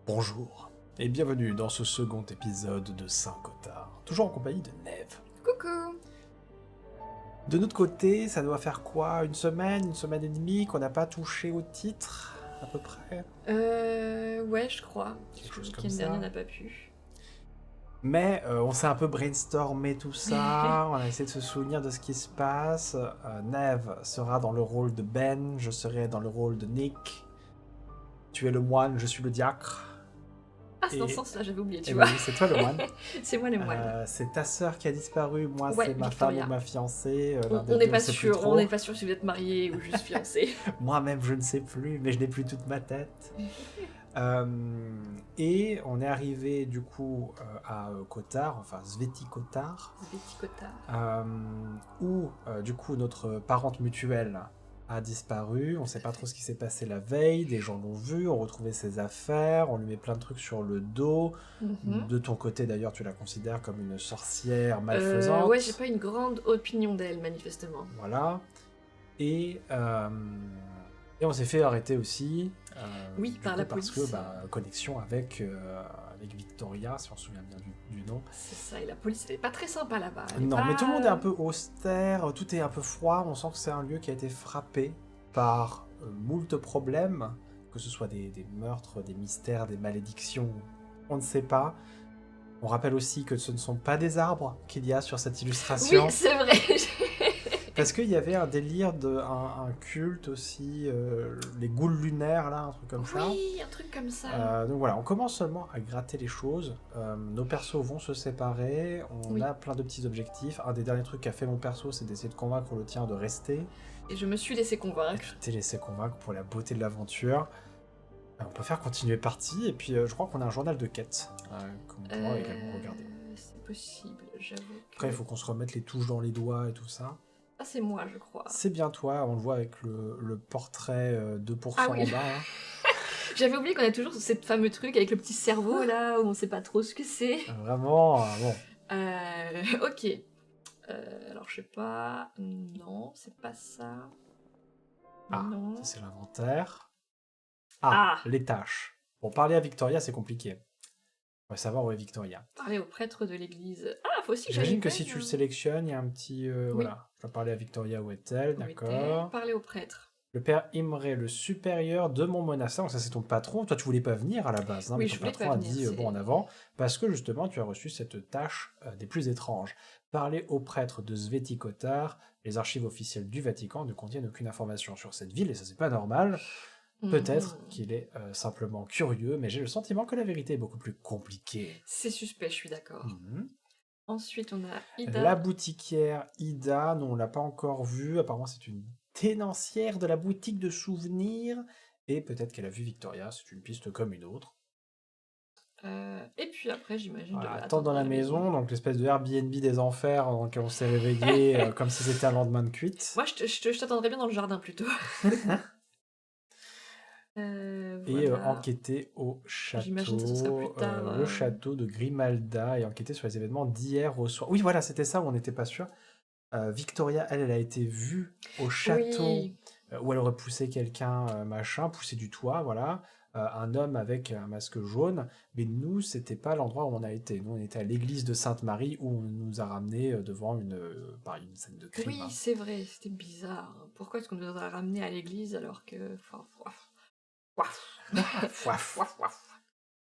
Bonjour et bienvenue dans ce second épisode de Saint-Kotar, toujours en compagnie de Neve. Coucou. De notre côté, ça doit faire quoi? Une semaine et demie qu'on n'a pas touché au titre, à peu près? Ouais, je crois. Quelque Le chose comme week-end ça. dernier n'a pas pu. Mais on s'est un peu brainstormé tout ça, on a essayé de se souvenir de ce qui se passe. Neve sera dans le rôle de Ben, je serai dans le rôle de Nick. Tu es le moine, je suis le diacre. Ah, c'est dans ce sens-là, j'avais oublié, tu Et vois. oui, c'est toi le moine. C'est moi les moines. C'est ta sœur qui a disparu, moi Ouais, c'est ma Victoria. femme ou ma fiancée. On n'est pas sûr, on n'est pas sûr si vous êtes mariés ou juste fiancés. Moi-même je ne sais plus, mais je n'ai plus toute ma tête. Et on est arrivé du coup à Kotar, enfin Sveti Kotar, où du coup notre parente mutuelle a disparu. On ne sait pas trop ce qui s'est passé la veille, des gens l'ont vu, ont retrouvé ses affaires, on lui met plein de trucs sur le dos. De ton côté d'ailleurs, tu la considères comme une sorcière malfaisante. Ouais, j'ai pas une grande opinion d'elle, manifestement. Voilà. Et on s'est fait arrêter aussi. Oui, par la police. Parce que connexion avec Victoria, si on se souvient bien du nom. C'est ça, et la police elle est pas très sympa là-bas. Non, mais tout le monde est un peu austère, tout est un peu froid. On sent que c'est un lieu qui a été frappé par moult problèmes, que ce soit des meurtres, des mystères, des malédictions, on ne sait pas. On rappelle aussi que ce ne sont pas des arbres qu'il y a sur cette illustration. Oui, c'est vrai. Parce qu'il y avait un délire un culte aussi, les goules lunaires, là, un truc comme ça. Oui, un truc comme ça. Donc voilà, on commence seulement à gratter les choses. Nos persos vont se séparer, on a plein de petits objectifs. Un des derniers trucs qu'a fait mon perso, c'est d'essayer de convaincre le tien de rester. Et je me suis laissé convaincre. Tu t'es laissé convaincre pour la beauté de l'aventure. On peut faire continuer partie, et puis je crois qu'on a un journal de quête qu'on pourra également regarder. C'est possible, j'avoue. Après, il faut qu'on se remette les touches dans les doigts et tout ça. Ah, c'est moi, je crois. C'est bien toi, on le voit avec le portrait 2% ah, oui. en bas. Hein. J'avais oublié qu'on a toujours ce fameux truc avec le petit cerveau là, où on sait pas trop ce que c'est. Vraiment, bon. Ok. Alors je sais pas... Non, c'est pas ça. Ah, non. ça c'est l'inventaire. Ah, les tâches. Bon, parler à Victoria, c'est compliqué. On va savoir où est Victoria. Parler au prêtre de l'église. Ah, faut aussi que j'imagine que si tu le sélectionnes, il y a un petit... oui. Voilà, je dois parler à Victoria, où est-elle, d'accord. Parler au prêtre. Le père Imré, le supérieur de mon monastère, donc ça c'est ton patron. Toi tu voulais pas venir à la base, hein, oui, mais ton patron a dit bon en avant, parce que justement tu as reçu cette tâche des plus étranges. Parler au prêtre de Sveti Kotar, les archives officielles du Vatican ne contiennent aucune information sur cette ville, et ça c'est pas normal. Peut-être qu'il est simplement curieux, mais j'ai le sentiment que la vérité est beaucoup plus compliquée. C'est suspect, je suis d'accord. Ensuite on a Ida. La boutiquière Ida, nous on l'a pas encore vue, apparemment c'est une tenancière de la boutique de souvenirs, et peut-être qu'elle a vu Victoria, c'est une piste comme une autre. Et puis après, j'imagine... Voilà, attendre dans la maison, donc l'espèce de Airbnb des enfers dans lequel on s'est réveillé comme si c'était un lendemain de cuite. Moi, je t'attendrais bien dans le jardin, plutôt. Et enquêter au château, j'imagine que ce sera plus tard, le château de Grimalda, et enquêter sur les événements d'hier au soir. Oui, voilà, c'était ça où on n'était pas sûr. Victoria, elle a été vue au château où elle aurait poussé quelqu'un, poussé du toit, voilà. Un homme avec un masque jaune, mais nous, c'était pas l'endroit où on a été. Nous, on était à l'église de Sainte-Marie où on nous a ramenés devant une scène de crime. Oui, c'est vrai, c'était bizarre. Pourquoi est-ce qu'on nous a ramenés à l'église alors que...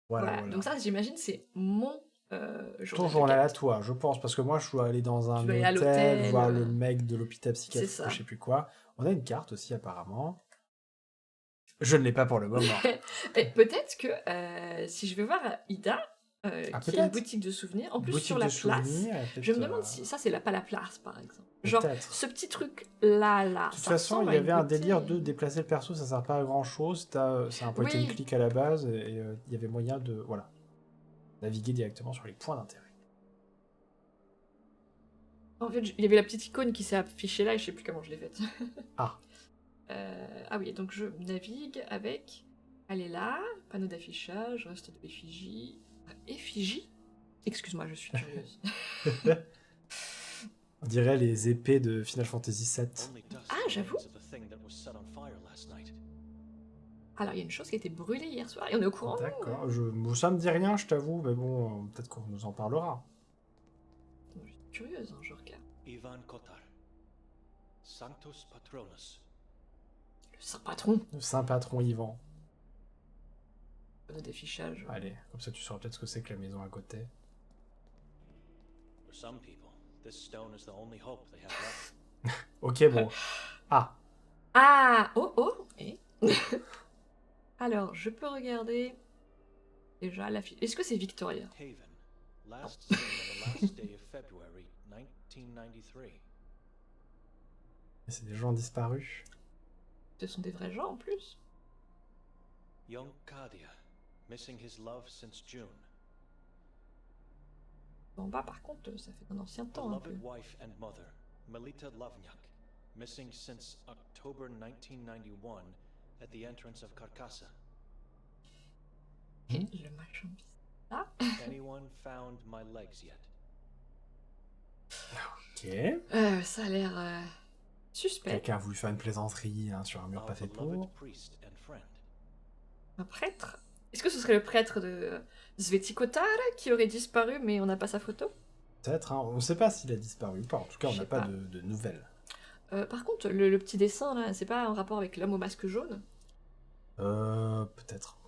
Voilà. Donc ça, j'imagine, c'est mon ton journal à toi, je pense, parce que moi, je dois aller dans un hôtel, voir le mec de l'hôpital psychiatrique, je sais plus quoi. On a une carte aussi, apparemment. Je ne l'ai pas pour le moment. Peut-être que si je vais voir Ida, qui a une boutique de souvenirs, en plus boutique sur la place, je me demande si ça, c'est pas la place, par exemple. Genre, ce petit truc là. De toute façon, il y avait un délire de déplacer le perso, ça sert pas à grand chose. C'est un point and click à la base, et il y avait moyen de naviguer directement sur les points d'intérêt. En fait, il y avait la petite icône qui s'est affichée là, et je sais plus comment je l'ai faite. Ah oui, donc je navigue avec... Elle est là, panneau d'affichage, reste de effigie... Effigie ? Excuse-moi, je suis curieuse. On dirait les épées de Final Fantasy VII. Ah, j'avoue. Alors, il y a une chose qui a été brûlée hier soir, et on est au courant. D'accord, ça me dit rien, je t'avoue, mais bon, peut-être qu'on nous en parlera. Je suis curieuse, hein, je regarde. Ivan Kotar, Sanctus Patronus. Le saint patron. Le saint patron Ivan. Nos défichages. Allez, comme ça tu sauras peut-être ce que c'est que la maison à côté. For some people, this stone is the only hope they have left. Ok, bon. Ah. Ah, oh, et alors, je peux regarder déjà la fille. Est-ce que c'est Victoria? Haven, last seen on the last day of February 1993. C'est des gens disparus. Ce sont des vrais gens en plus. Young Kadia, missing his love since June. En bas, par contre, ça fait un ancien temps. Un peu. Beloved wife and mother, Melita Lavnyak, missing since October 1991 at the entrance of Carcassa. Et le machin bizarre. Anyone found my legs yet? Ok. Ça a l'air suspect. Quelqu'un a voulu faire une plaisanterie hein, sur un mur pas fait pour. Un prêtre? Est-ce que ce serait le prêtre de Sveti Kotar qui aurait disparu mais on n'a pas sa photo? Peut-être, hein. On ne sait pas s'il a disparu ou pas. En tout cas, on n'a pas de nouvelles. Par contre, le petit dessin là, c'est pas en rapport avec l'homme au masque jaune? Peut-être.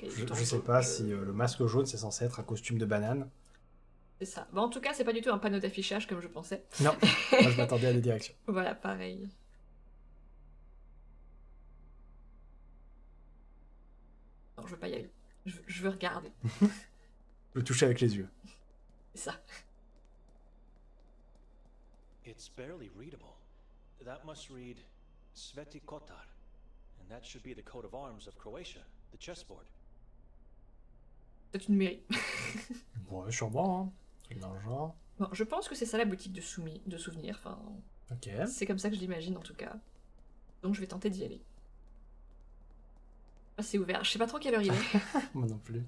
Je sais pas si le masque jaune c'est censé être un costume de banane. C'est ça. Bon, en tout cas, c'est pas du tout un panneau d'affichage comme je pensais. Non, moi je m'attendais à des directions. Voilà, pareil. Non, je veux pas y aller. Je veux regarder. Le toucher avec les yeux. C'est ça. It's barely readable. That must read Sveti Kotar, and that should be the coat of arms of Croatia, the chessboard. C'est une mairie. Bon, sûrement, hein. Truc dans le genre. Bon, je pense que c'est ça la boutique de souvenirs. Enfin, ok. c'est comme ça que je l'imagine en tout cas. Donc je vais tenter d'y aller. Ah, c'est ouvert. Je sais pas trop quelle heure il est. Moi non plus.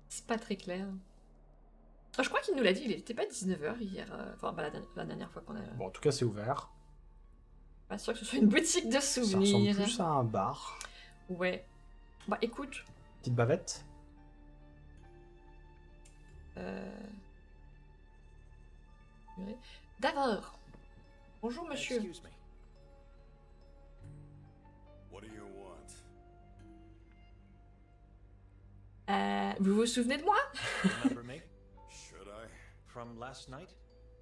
C'est pas très clair. Ah, je crois qu'il nous l'a dit, il était pas 19h hier. Enfin, bah, la dernière fois qu'on a. Bon, en tout cas, c'est ouvert. Pas sûr que ce soit une boutique de Ça souvenirs. ressemble plus à un bar. Ouais. Bah écoute. Petite bavette. D'abord. Bonjour monsieur. Excuse me. What do you want? Vous vous souvenez de moi? Remember me? Should I? From last night?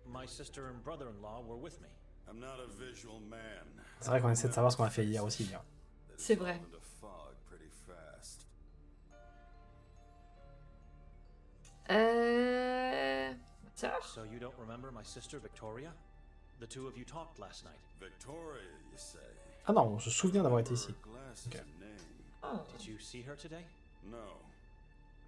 My sister and brother-in-law were with me. I'm not a visual man. C'est vrai qu'on essaie de savoir ce qu'on a fait hier aussi. Bien. C'est vrai. Sœur? So you don't remember my sister Victoria? The two of you talked last night. Victoria, you say? Ah non, on se souvient d'avoir été ici. Okay. Oh. Did you see her today? No.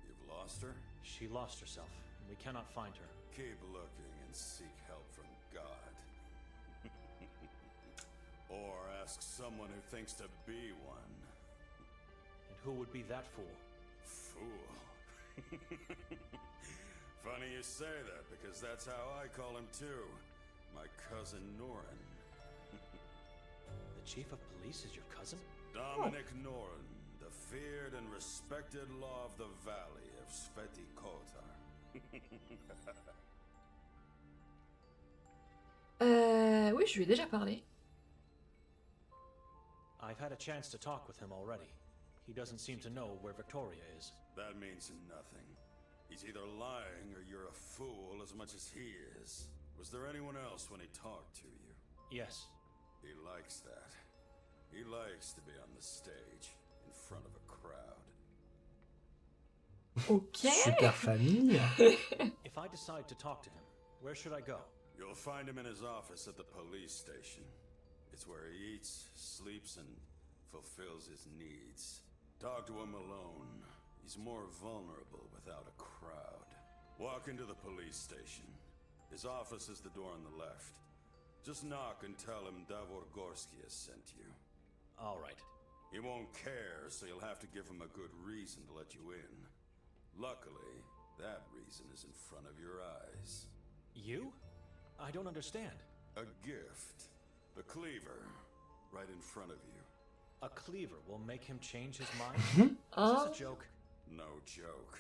You've lost her? She lost herself, and we cannot find her. Keep looking and seek help from God. Or ask someone who thinks to be one. And who would be that fool? Fool. Funny you say that, because that's how I call him too. My cousin Norin. The chief of police is your cousin? Dominic Norin, the feared and respected law of the valley of Sveti Kotar. Oui, je lui ai déjà parlé. I've had a chance to talk with him already. He doesn't seem to know where Victoria is. That means nothing. He's either lying or you're a fool as much as he is. Was there anyone else when he talked to you? Yes. He likes that. He likes to be on the stage, in front of a crowd. Ok. Super famille. If I decide to talk to him, where should I go? You'll find him in his office at the police station. It's where he eats, sleeps, and fulfills his needs. Talk to him alone. He's more vulnerable without a crowd. Walk into the police station. His office is the door on the left. Just knock and tell him Davor Gorsky has sent you. All right. He won't care, so you'll have to give him a good reason to let you in. Luckily, that reason is in front of your eyes. You? I don't understand. A gift. The cleaver. Right in front of you. A cleaver will make him change his mind? Is this a joke? No joke.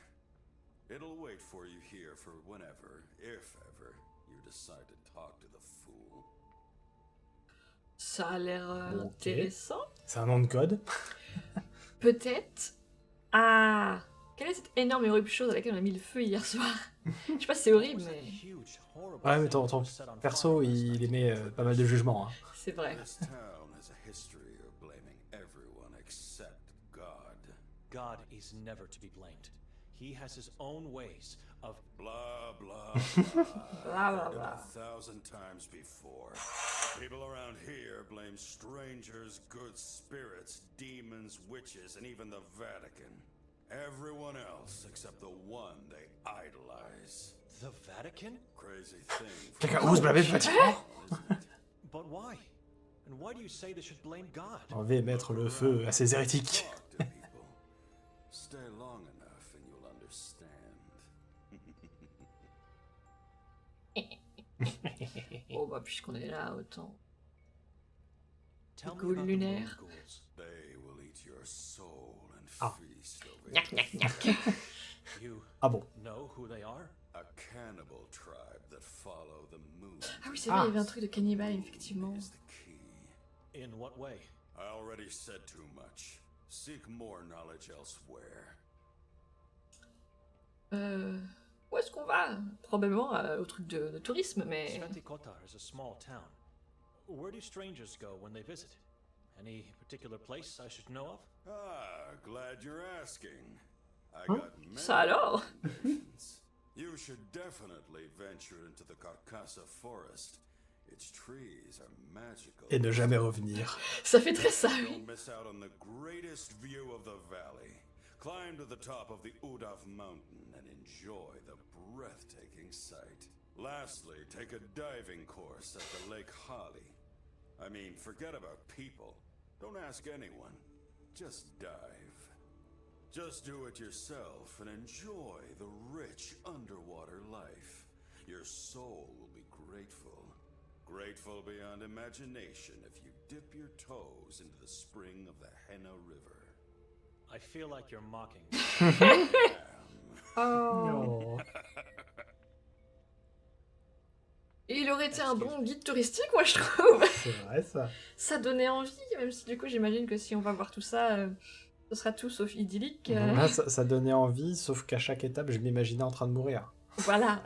It'll wait for you here for whenever, if ever, you decide to talk to the fool. Ça a l'air intéressant. C'est un nom de code. Peut-être. Ah, quelle est cette énorme et horrible chose à laquelle on a mis le feu hier soir? Je sais pas si c'est horrible, mais... Ouais, mais ton perso, il émet pas mal de jugements. Hein. C'est vrai. This town has a history of blaming everyone except God. God is never to be blamed. He has his own ways of Blah, blah, blah. Blah, blah, Heard blah. it 1,000 times before. People around here blame strangers, good spirits, demons, witches, and even the Vatican. Everyone else except the one they idolize. the Vatican? Crazy thing. Quelqu'un ose blâmer le Vatican? But why? And why do you say they should blame God? On va mettre le feu à ces hérétiques. Talk to people. Stay long enough and you'll understand. Oh bah puisqu'on est là, autant. Tell me Ghouls about the moon lunaires. ghouls. They will eat your soul and Ah. feast over Gnac, your gnac, gnac. You Ah bon? know who they are? A cannibal tribe that follow the moon Ah oui, c'est vrai, il y avait un truc de cannibale, effectivement. is the key. In what way? I already said too much. Seek more knowledge elsewhere. Où est-ce qu'on va? Probablement au truc de tourisme, mais... Kotar is a small town. Where do strangers go when they visit? Any particular place I should know of? Ah, glad you're asking. I Huh? got many Ça alors? recommendations. You should definitely venture into the Carcassa forest. Its trees are magical. Et ne jamais revenir. Ça fait très ça, oui. Don't miss out on the greatest view of the valley. Climb to the top of the Udaf mountain and enjoy the breathtaking sight. Lastly, take a diving course at the Lake Holly. I mean, forget about people. Don't ask anyone. Just dive. Just do it yourself and enjoy the rich underwater life. Your soul will be grateful. Grateful beyond imagination if you dip your toes into the spring of the Henna River. I feel like you're mocking me. Oh. Non. Il aurait été un bon guide touristique, moi, je trouve. C'est vrai ça. Ça donnait envie, même si du coup, j'imagine que si on va voir tout ça, ce sera tout sauf idyllique. Bon, là, ça donnait envie, sauf qu'à chaque étape, je m'imaginais en train de mourir. Voilà.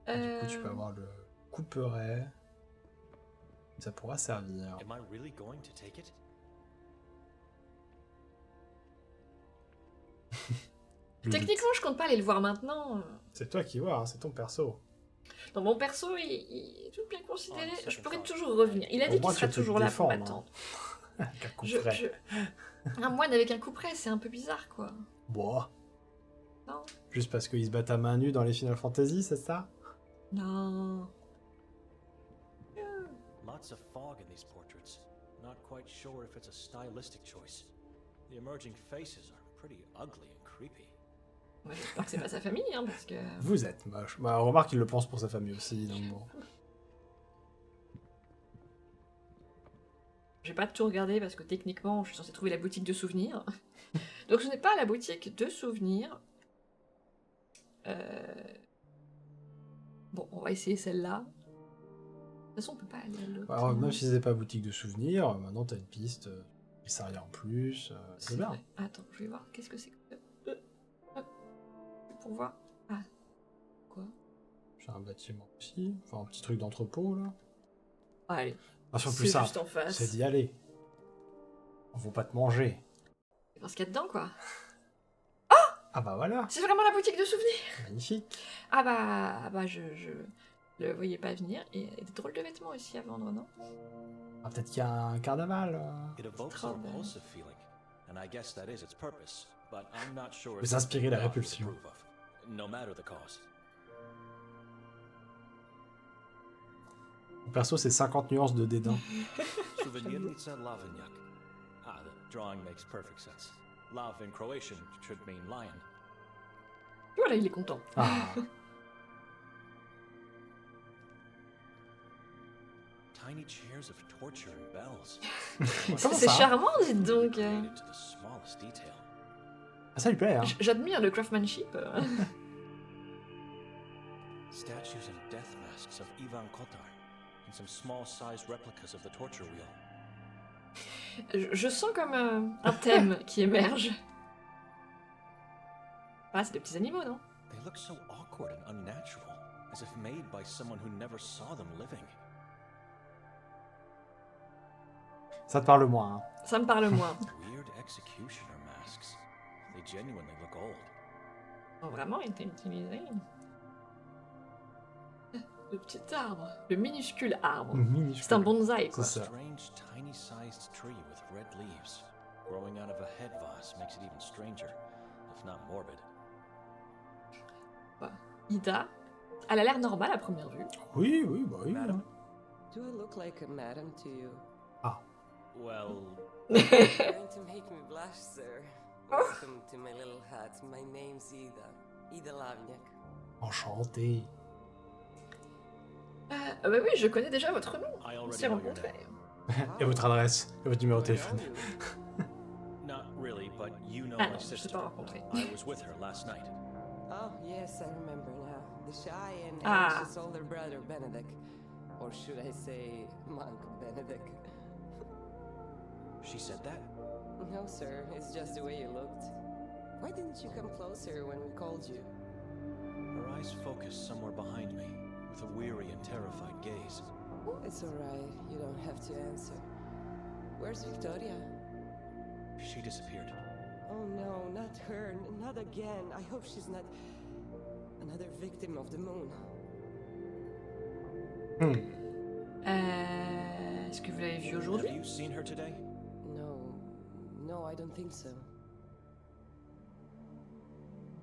Du coup, tu peux avoir le couperet. Ça pourra servir. Am I really going to take it? Le Techniquement, je compte pas aller le voir maintenant. doute. C'est toi qui vois, hein, c'est ton perso. Dans mon perso, il est tout bien considéré. Ah, ça Je fait pourrais fort. toujours revenir. Il a Pour dit moi, qu'il serait tu peux te toujours là pour défendre, m'attendre. Avec un couperet. Un moine avec un couperet, c'est un peu bizarre, quoi. Bon. Non. Juste parce qu'ils se battent à main nue dans les Final Fantasy, c'est ça? Non. Lots of fog in these portraits. Not quite sure if it's a stylistic choice. The emerging faces are pretty ugly and creepy. Moi, j'espère que c'est pas sa famille, hein, parce que... Vous êtes moche. Bah, remarque, il le pense pour sa famille aussi, donc bon. Je vais pas tout regarder parce que techniquement, je suis censée trouver la boutique de souvenirs. Donc je n'ai pas la boutique de souvenirs. Bon, on va essayer celle-là. De toute façon, on peut pas aller à l'autre. Alors, même si c'est pas boutique de souvenirs, maintenant t'as une piste, et ça rien en plus, c'est bien. vrai. Attends, je vais voir. Qu'est-ce que c'est que... Pour voir. Ah. Quoi? J'ai un bâtiment aussi, enfin un petit truc d'entrepôt là. Allez. Attention, C'est plus simple, juste en face. c'est d'y aller. On va pas te manger. C'est parce qu'il y a dedans, quoi. Ah bah voilà, C'est vraiment la boutique de souvenirs. magnifique. Ah bah je le voyais pas venir. Et des drôles de vêtements aussi à vendre, non? Ah, peut-être qu'il y a un carnaval. It evokes Trop a bien. repulsive feeling, and I guess that is its purpose. But I'm not sure Vous it's inspirez la something God would répulsion. approve of, no matter the cause. Mon perso, c'est 50 nuances de dédain. Souvenirnica Lavinjak. Ah, the drawing makes perfect sense. Lav in Croatian should mean lion. Voilà, il est content. Ah, tiny chairs of torture and bells. C'est charmant, dites donc. To the smallest detail. Ah, ça lui plaît, hein. J'admire le craftsmanship. Statues and death masks of Ivan Kotar, and some small-sized replicas of the torture wheel. Je sens comme un thème qui émerge. Ah, c'est des petits animaux, non? They look so awkward and unnatural, as if made by someone who never saw them living. Ça te parle moins, hein. Ça me parle moins. Weird executioner masks. They genuinely look old. Ont vraiment été utilisés. Le petit arbre, le minuscule arbre. C'est un bonsaï, quoi. C'est ça. Strange, tiny-sized tree with red leaves. Growing out of a head vase makes it even stranger, if not morbid. Ida, elle a l'air normale à première vue. Oui, bah oui. Madam. Do I look like a madam to you? Ah. Well, You're going to make me blush, sir. Welcome to my little hut. My name's Ida Lavniak. Enchanté. Bah oui, je connais déjà votre nom. I On already s'est know your rencontrés. name. Et votre adresse, et votre numéro de téléphone. Not really, but you know Ah my non, je t'ai sister. pas rencontré. I was with her last night. Oh, yes, I remember now. The shy and Ah. anxious older brother, Benedict. Or should I say, monk Benedict? She said that? No, sir, it's just the way you looked. Why didn't you come closer when we called you? Her eyes focused somewhere behind me, with a weary and terrified gaze. It's alright, you don't have to answer. Where's Victoria? She disappeared. Oh no, not her, not again. I hope she's not another victim of the moon. Est-ce que vous l'avez vue aujourd'hui? Have you seen her today? No, I don't think so.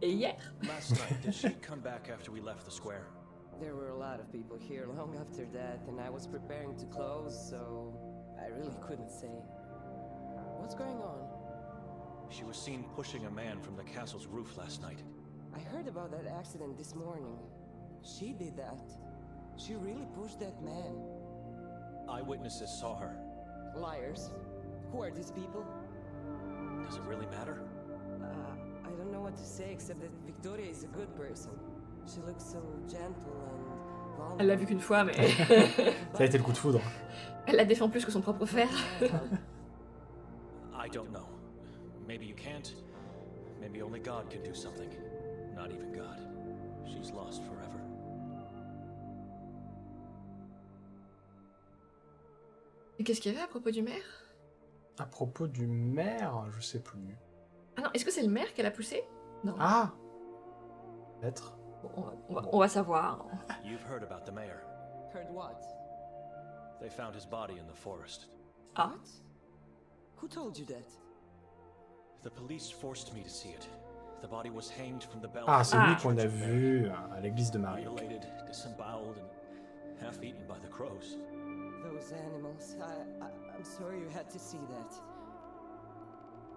Et hier? Last night, did she come back after we left the square? There were a lot of people here long after that, and I was preparing to close, so I really couldn't say. What's going on? She was seen pushing a man from the castle's roof last night. I heard about that accident this morning. She did that. She really pushed that man. Eyewitnesses saw her. Liars. Who are these people? Does it really matter? I don't know what to say except that Victoria is a good person. She looks so gentle and vulnerable. Elle l'a vu qu'une fois, mais Ça a été le coup de foudre. elle la défend plus que son propre frère. I don't know. Maybe you can't. Maybe only God can do something. Not even God. She's lost forever. Et qu'est-ce qu'il y avait à propos du maire? À propos du maire, je sais plus. Ah non, est-ce que c'est le maire qu'elle a poussé? Non. Ah. Peut-être. Bon, on va savoir. You've heard about the mayor. Heard what? They found his body in the forest. Ah. What? Who told you that? The police forced me to see it. The body was hanged from the belfry. Ah, c'est Ah. lui qu'on a vu à l'église de Marie. Mutilated, disemboweled, and half eaten by the crows. Those animals. I'm sorry you had to see that.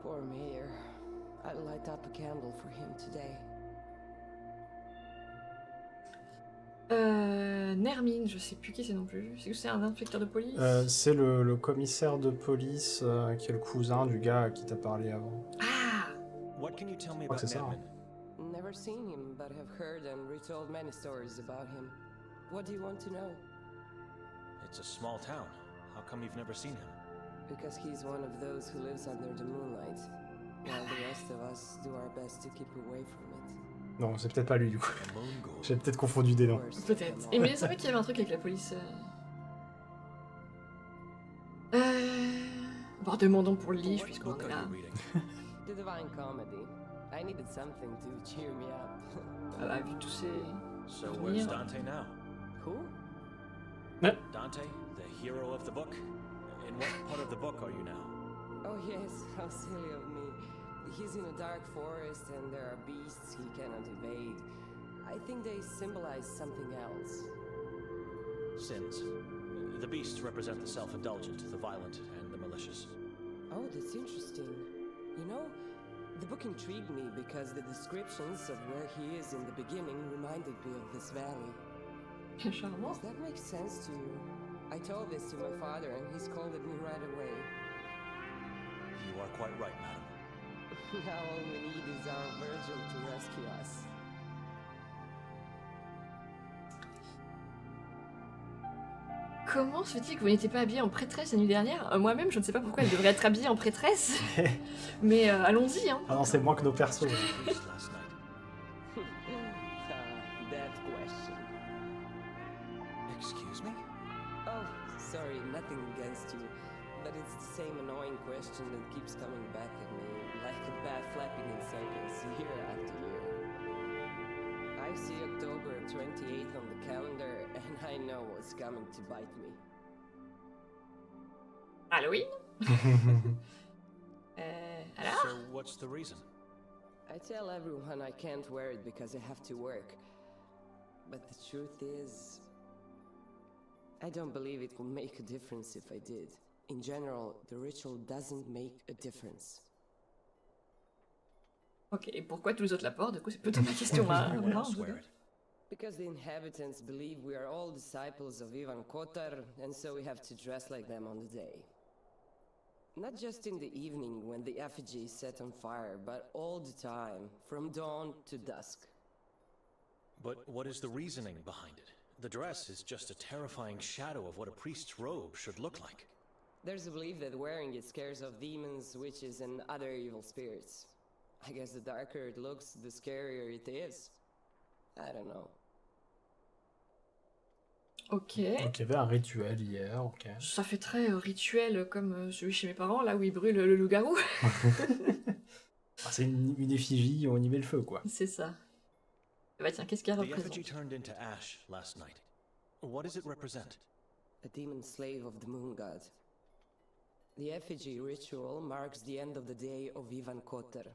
Poor mayor. I'll light up a candle for him today. Nermine, je sais plus qui c'est non plus. C'est que c'est un inspecteur de police? C'est le commissaire de police qui est le cousin du gars qui t'a parlé avant. Ah! What can you tell me crois about que c'est ça, Nedman? Never seen him, but have heard and retold many stories about him. What do you want to know? It's a small town. How come you've never seen him? Because he's one of those who lives under the moonlight, while the rest of us do our best to keep away from it. Non, c'est peut-être pas lui du coup. A moon ghoul. J'ai peut-être confondu des noms. Worst of Peut-être. them Et all. mais c'est vrai qu'il y avait un truc avec la police. Bon, demandons pour le livre, What puisqu'on book est are là. you reading? The Divine Comedy. I needed something to cheer me up. Elle a vu tous ces... So where's Yeah. Dante now? Who? Dante, the hero of the book? In what part of the book are you now? Oh yes, how silly of me. He's in a dark forest and there are beasts he cannot evade. I think they symbolize something else. Sins. The beasts represent the self-indulgent, the violent, and the malicious. Oh, that's interesting. You know, the book intrigued me because the descriptions of where he is in the beginning reminded me of this valley. Charmant. Does that make sense to you? I told this to my father and he scolded me right away. You are quite right, madam. Now all we need is our Virgil to rescue us. Comment se fait-il que vous n'étiez pas habillée en prêtresse la nuit dernière? Moi-même, je ne sais pas pourquoi elle devrait être habillée en prêtresse. Mais allons-y, hein. Ah non, c'est moins que nos persos. That question. Excuse me? Oh, sorry, nothing against you. But it's the same annoying question that keeps coming back at me, like a bat flapping in circles year after year. I see October 28th on the calendar, and I know what's coming to bite me. Halloween? Alors? So what's the reason? I tell everyone I can't wear it because I have to work. But the truth is, I don't believe it will make a difference if I did. In general, the ritual doesn't make a difference. Ok, et pourquoi tous les autres la portent? Du coup, c'est plutôt ma question là. Everyone else wear it. Because the inhabitants believe we are all disciples of Ivan Kotar, and so we have to dress like them on the day. Not just in the evening when the effigy is set on fire, but all the time, from dawn to dusk. But what is the reasoning behind it? The dress is just a terrifying shadow of what a priest's robe should look like. There's a belief that wearing it scares off demons, witches, and other evil spirits. I guess the darker it looks, the scarier it is. I don't know. Ok. Donc il y avait un rituel hier, ok. Ça fait très rituel comme celui chez mes parents, là où ils brûlent le loup-garou. Ah, c'est une effigie, on y met le feu, quoi. C'est ça. Bah tiens, qu'est-ce qu'elle The représente? effigy turned into ash last night. What does it represent? A demon slave of the moon god. The effigy ritual marks the end of the day of Ivan Kotar.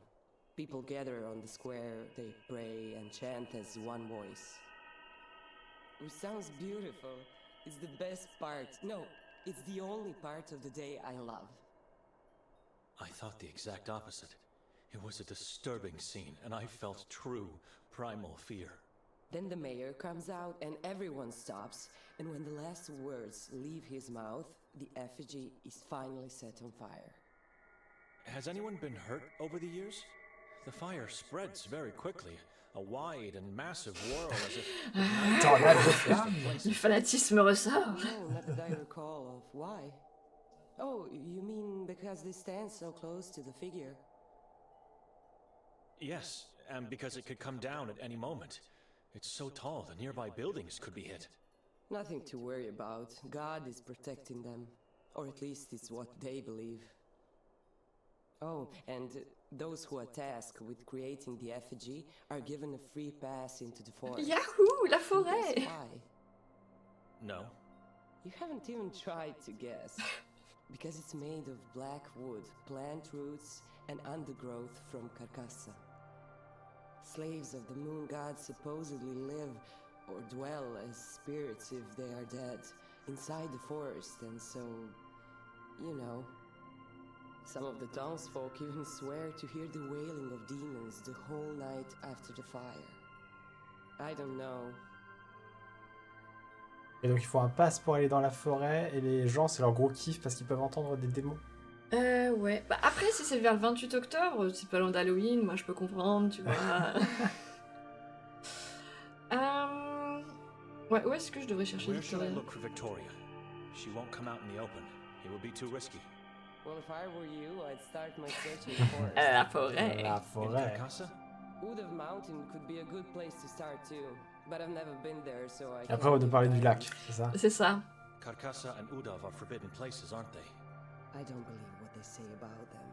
People gather on the square, they pray and chant as one voice. Which sounds beautiful. It's the best part. No, it's the only part of the day I love. I thought the exact opposite. It was a disturbing scene, and I felt true, primal fear. Then the mayor comes out and everyone stops, and when the last words leave his mouth, the effigy is finally set on fire. Has anyone been hurt over the years? The fire spreads very quickly, a wide and massive whirl as if... Le fanatisme ressort. No, not that I recall of. Why? Oh, you mean because they stand so close to the figure? Yes, and because it could come down at any moment. It's so tall, the nearby buildings could be hit. Nothing to worry about. God is protecting them. Or at least it's what they believe. Oh, and those who are tasked with creating the effigy are given a free pass into the forest. Yahoo, la Guess forêt! why? No? You haven't even tried to guess. Because it's made of black wood, plant roots, and undergrowth from Carcassa. Slaves of the moon god supposedly live or dwell as spirits if they are dead, inside the forest, and so, you know. Some of the townsfolk even swear to hear the wailing of demons the whole night after the fire. I don't know. Et donc il faut un pass pour aller dans la forêt, et les gens, c'est leur gros kiff parce qu'ils peuvent entendre des démons. Ouais. Bah après, si c'est vers le 28 octobre, c'est pas loin d'Halloween, moi je peux comprendre, tu vois. Ouais, où est-ce que je devrais chercher Where should I Victoria? look for Victoria? She won't come out in the open. It would be too risky. Well, if I were you, I'd start my search in the forest. La forêt. La In forêt. Carcassa? Wood of Mountain could be a good place to start too, but I've never been there, so I Et après, can't on va nous give parler du guidance. lac, c'est ça? C'est ça. Carcassa and Udav are forbidden places, aren't they? I don't believe what they say about them.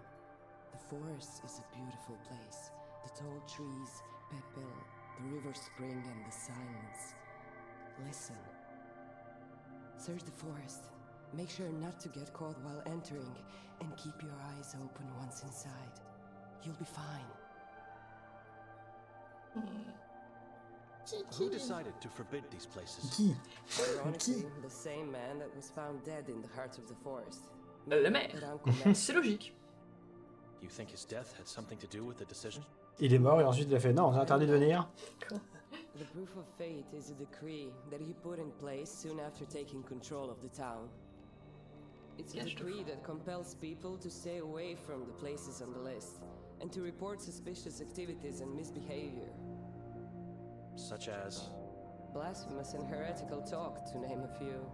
The forest is a beautiful place. The tall trees, Pepel, the river spring, and the silence. Listen. Search the forest. Make sure not to get caught while entering, and keep your eyes open once inside. You'll be fine. Who decided to forbid these places? Qui? Ironically, the same man that was found dead in the heart of the forest. Le maire. But Uncle Matt- C'est logique. You think his death had something to do with the decision? Il est mort et ensuite il a fait non, c'est interdit de venir. The proof of fate is a decree that he put in place soon after taking control of the town. It's a decree that compels people to stay away from the places on the list and to report suspicious activities and misbehavior. Such as? Blasphemous and heretical talk, to name a few.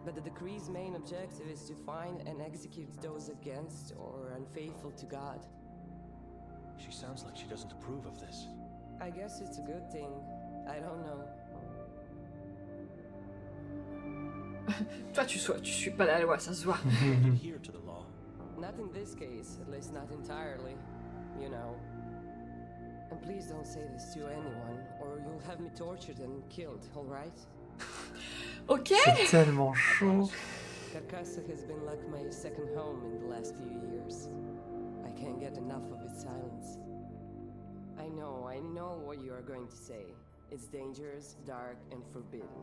But the decree's main objective is to find and execute those against or unfaithful to God. She sounds like she doesn't approve of this. I guess it's a good thing. I don't know. Toi, tu suis pas la loi, ça se voit. Adhere to the law. Not in this case, at least not entirely. You know. And please don't say this to anyone, or you'll have me tortured and killed, alright? Ok. C'est tellement chaud. Carcassa has been like my second home in the last few years. I can't get enough of its silence. I know what you are going to say. It's dangerous, dark, and forbidden.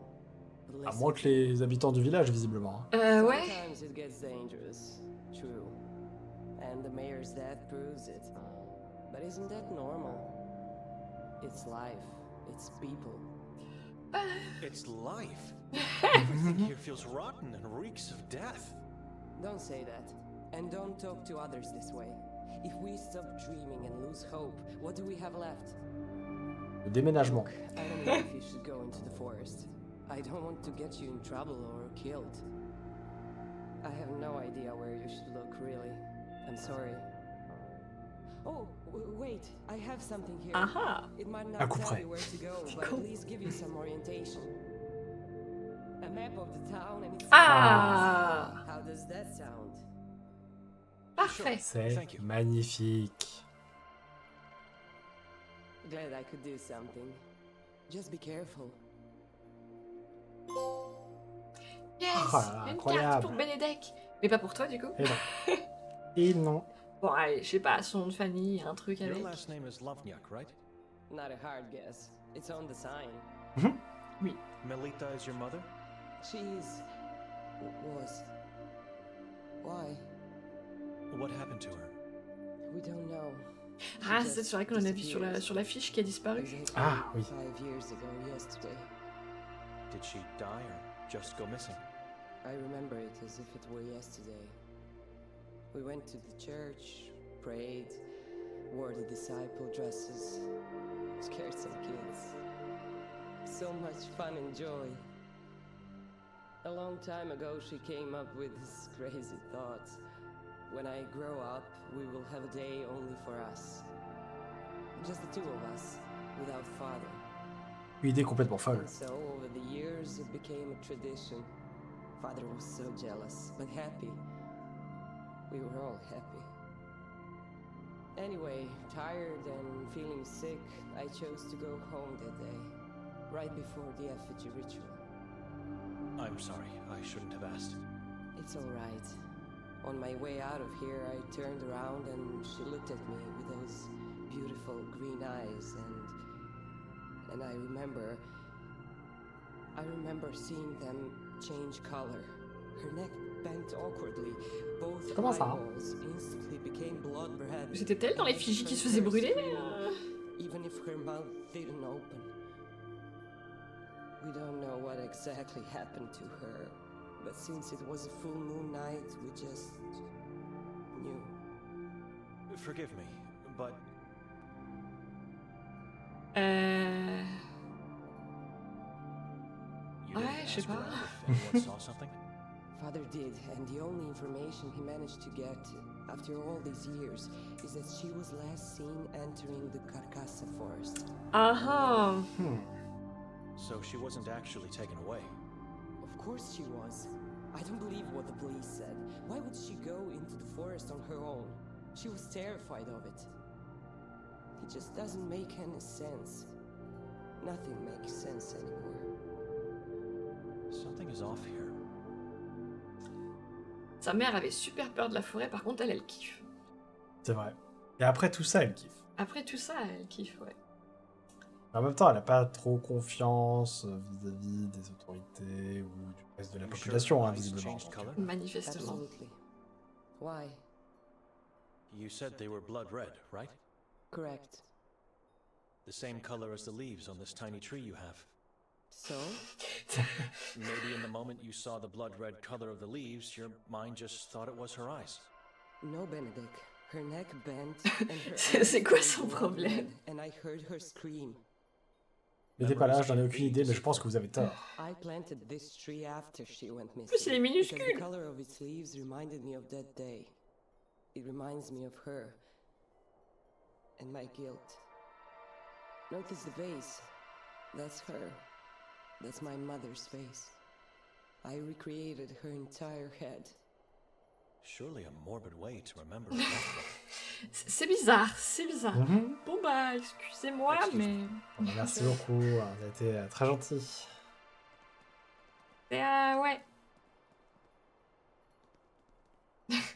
À moins que les habitants du village, visiblement. Ouais. Sometimes it gets dangerous. True. And the mayor's death proves it. But isn't that normal? It's life. It's people. It's life. Everything here feels rotten and reeks of death. Don't say that. And don't talk to others this way. If we stop dreaming and lose hope, what do we have left? Le déménagement. I don't know if you should go into the forest. I don't want to get you in trouble or killed. I have no idea where you should look, really. I'm sorry. Oh, wait, I have something here. Aha. It might not tell près. you where to go, but at least give you some orientation. A map of the town and its Ah. How does that sound? Parfait. C'est magnifique. Glad I could do something. Just be careful. Yes, Ah, une incroyable. carte pour Benedek. Mais pas pour toi, du coup. Et non. Et non. Bon, allez, je sais pas, son nom de famille, un truc Your avec. last name is Lovniak, right? Not a hard guess. It's on the sign. Oui. Melita is your mother? She is... was... Why? What happened to her? We don't know. Ah, c'est vrai qu'on en a vu sur la fiche qui a disparu. Exactly Ah, oui. 5 years ago yesterday. Did she die or just go missing? I remember it as if it were yesterday. We went to the church, prayed, wore the disciple dresses, scared some kids. So much fun and joy. A long time ago she came up with this crazy thought. When I grow up, we will have a day only for us. Just the two of us, without father. Une idée complètement folle. And so, over the years, it became a tradition. Father was so jealous, but happy. We were all happy. Anyway, tired and feeling sick, I chose to go home that day, right before the effigy ritual. I'm sorry, I shouldn't have asked. It's all right. On my way out of here, I turned around and she looked at me with those beautiful green eyes, and I remember seeing them change color. Her neck bent awkwardly. Both Comment ça, hein? eyeballs instantly became blood red. C'était elle dans l'effigie qui se faisait brûler Even if her mouth didn't open. We don't know what exactly happened to her, but since it was a full moon night, we just knew. Forgive me, but you didn't Ouais, je sais ask pas. around if anyone saw something? Father did, and the only information he managed to get after all these years is that she was last seen entering the Carcassa forest. Ah. So she wasn't actually taken away. Of course she was. I don't believe what the police said. Why would she go into the forest on her own? She was terrified of it. It just doesn't make any sense. Nothing makes sense anymore. Something is off here. Sa mère avait super peur de la forêt, par contre, elle kiffe. C'est vrai. Et après tout ça, elle kiffe. Après tout ça, elle kiffe, ouais. En même temps, elle n'a pas trop confiance vis-à-vis des autorités ou du reste de la population, hein, visiblement. Manifestement. Absolutely. Why? You said they were blood red, right? Correct. The same color as the leaves on this tiny tree you have. So? Maybe in the moment you saw the blood red color of the leaves, your mind just thought it was her eyes. No, Benedict. Her neck bent and her C'est quoi son problème? And I heard her scream. N'était pas là, j'en ai aucune idée, mais je pense que vous avez tort. I planted this tree after she went En plus, il est missing. Because minuscule. the color of its leaves reminded me of that day. It reminds me of her. And my guilt. Notice the vase. That's her. That's my mother's face. I recreated her entire head. Surely a morbid way to remember a death. C'est bizarre, c'est bizarre. Bon bah, excusez-moi, mais... Bon, merci beaucoup, vous avez été très gentil. Ouais.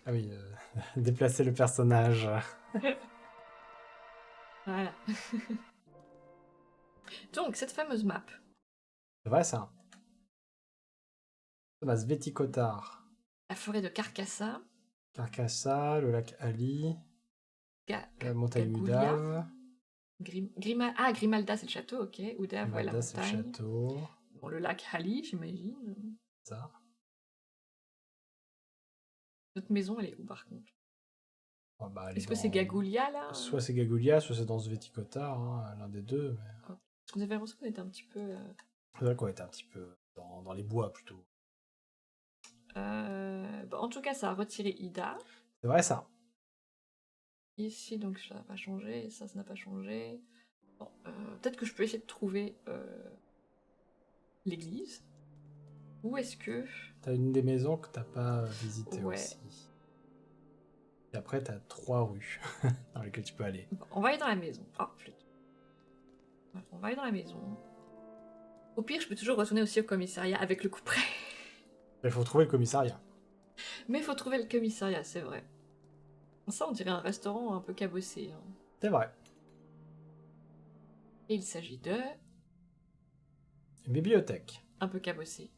Ah oui, déplacer le personnage. Voilà. Donc, cette fameuse map. C'est vrai ça. Ça va, Sveti Kotar. La forêt de Carcassa. Carcassa, le lac Ali, la montagne Gagoulia. Udave. Grimalda, c'est le château, ok. Udave, ouais, la Grimalda, c'est le montagne. château. Bon, le lac Hali, j'imagine. Ça. Notre maison, elle est où, par contre? Oh, bah, Est-ce que c'est Gagoulia, là? Soit c'est Gagoulia, soit c'est dans Sveti Kotar, hein, l'un des deux. Mais... Parce qu'on avait l'impression qu'on était un petit peu... C'est vrai qu'on était un petit peu dans les bois, plutôt. Bon, en tout cas, ça a retiré Ida. C'est vrai ça. Ici, donc, ça n'a pas changé. Et ça n'a pas changé. Bon, peut-être que je peux essayer de trouver l'église. Où est-ce que... T'as une des maisons que t'as pas visitées Ouais. aussi. Et après, t'as 3 rues dans lesquelles tu peux aller. Bon, on va aller dans la maison. Oh, plutôt. On va aller dans la maison. Au pire, je peux toujours retourner aussi au commissariat avec le couperet. Il faut trouver le commissariat. Mais il faut trouver le commissariat, c'est vrai. Ça, on dirait un restaurant un peu cabossé. Hein. C'est vrai. Et il s'agit de... Une bibliothèque. un peu cabossé.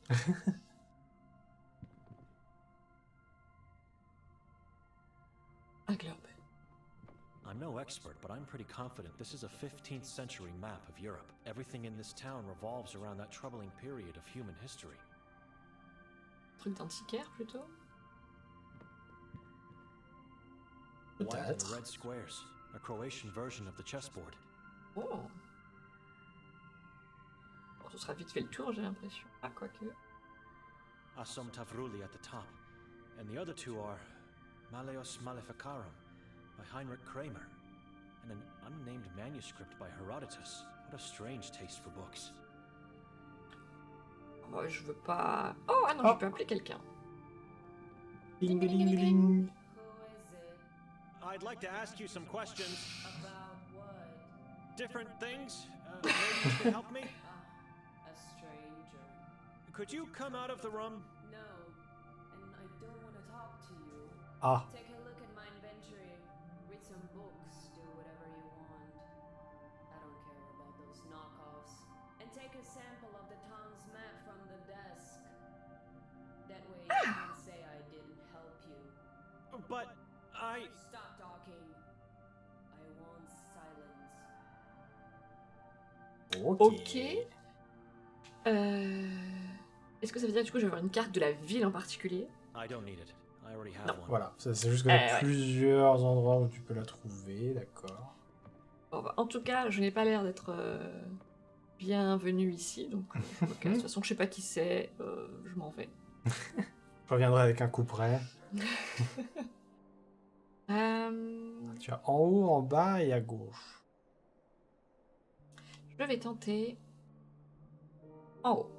Un globe. I'm no expert, but I'm pretty confident this is a 15th century map of Europe. Everything in this town revolves around that troubling period of human history. Truc d'antiquaire, plutôt. White and Peut-être. red squares, a Croatian version of the chessboard. Oh. Bon, ce sera vite fait le tour, j'ai l'impression. Ah, quoique. Assum Tavruli at the top, and the other two are Maleos Maleficarum by Heinrich Kramer, and an unnamed manuscript by Herodotus. What a strange taste for books. Oh, je veux pas... Oh, ah non, Oh. je peux appeler quelqu'un. Ding, ding, ding, ding. I'd like to ask you some questions. About what? Different things. Maybe you can help me? A stranger. Could you come out of the room? No, and I don't want to talk to you. Ah, Take a look at my inventory, read some books, do whatever you want. I don't care about those knockoffs. And take a sample of the town's map from the desk. That way you can say I didn't help you. But I... Stop talking. I want silence. ok. Est-ce que ça veut dire que du coup je vais avoir une carte de la ville en particulier? I don't need it. I already have Non. one. Voilà, c'est juste qu'il y a Ouais. plusieurs endroits où tu peux la trouver, d'accord. Bon, bah, en tout cas, je n'ai pas l'air d'être bienvenue ici, donc de toute façon, je sais pas qui c'est, je m'en vais. Je reviendrai avec un couperet. Tu as en haut, en bas et à gauche. Je vais tenter en haut.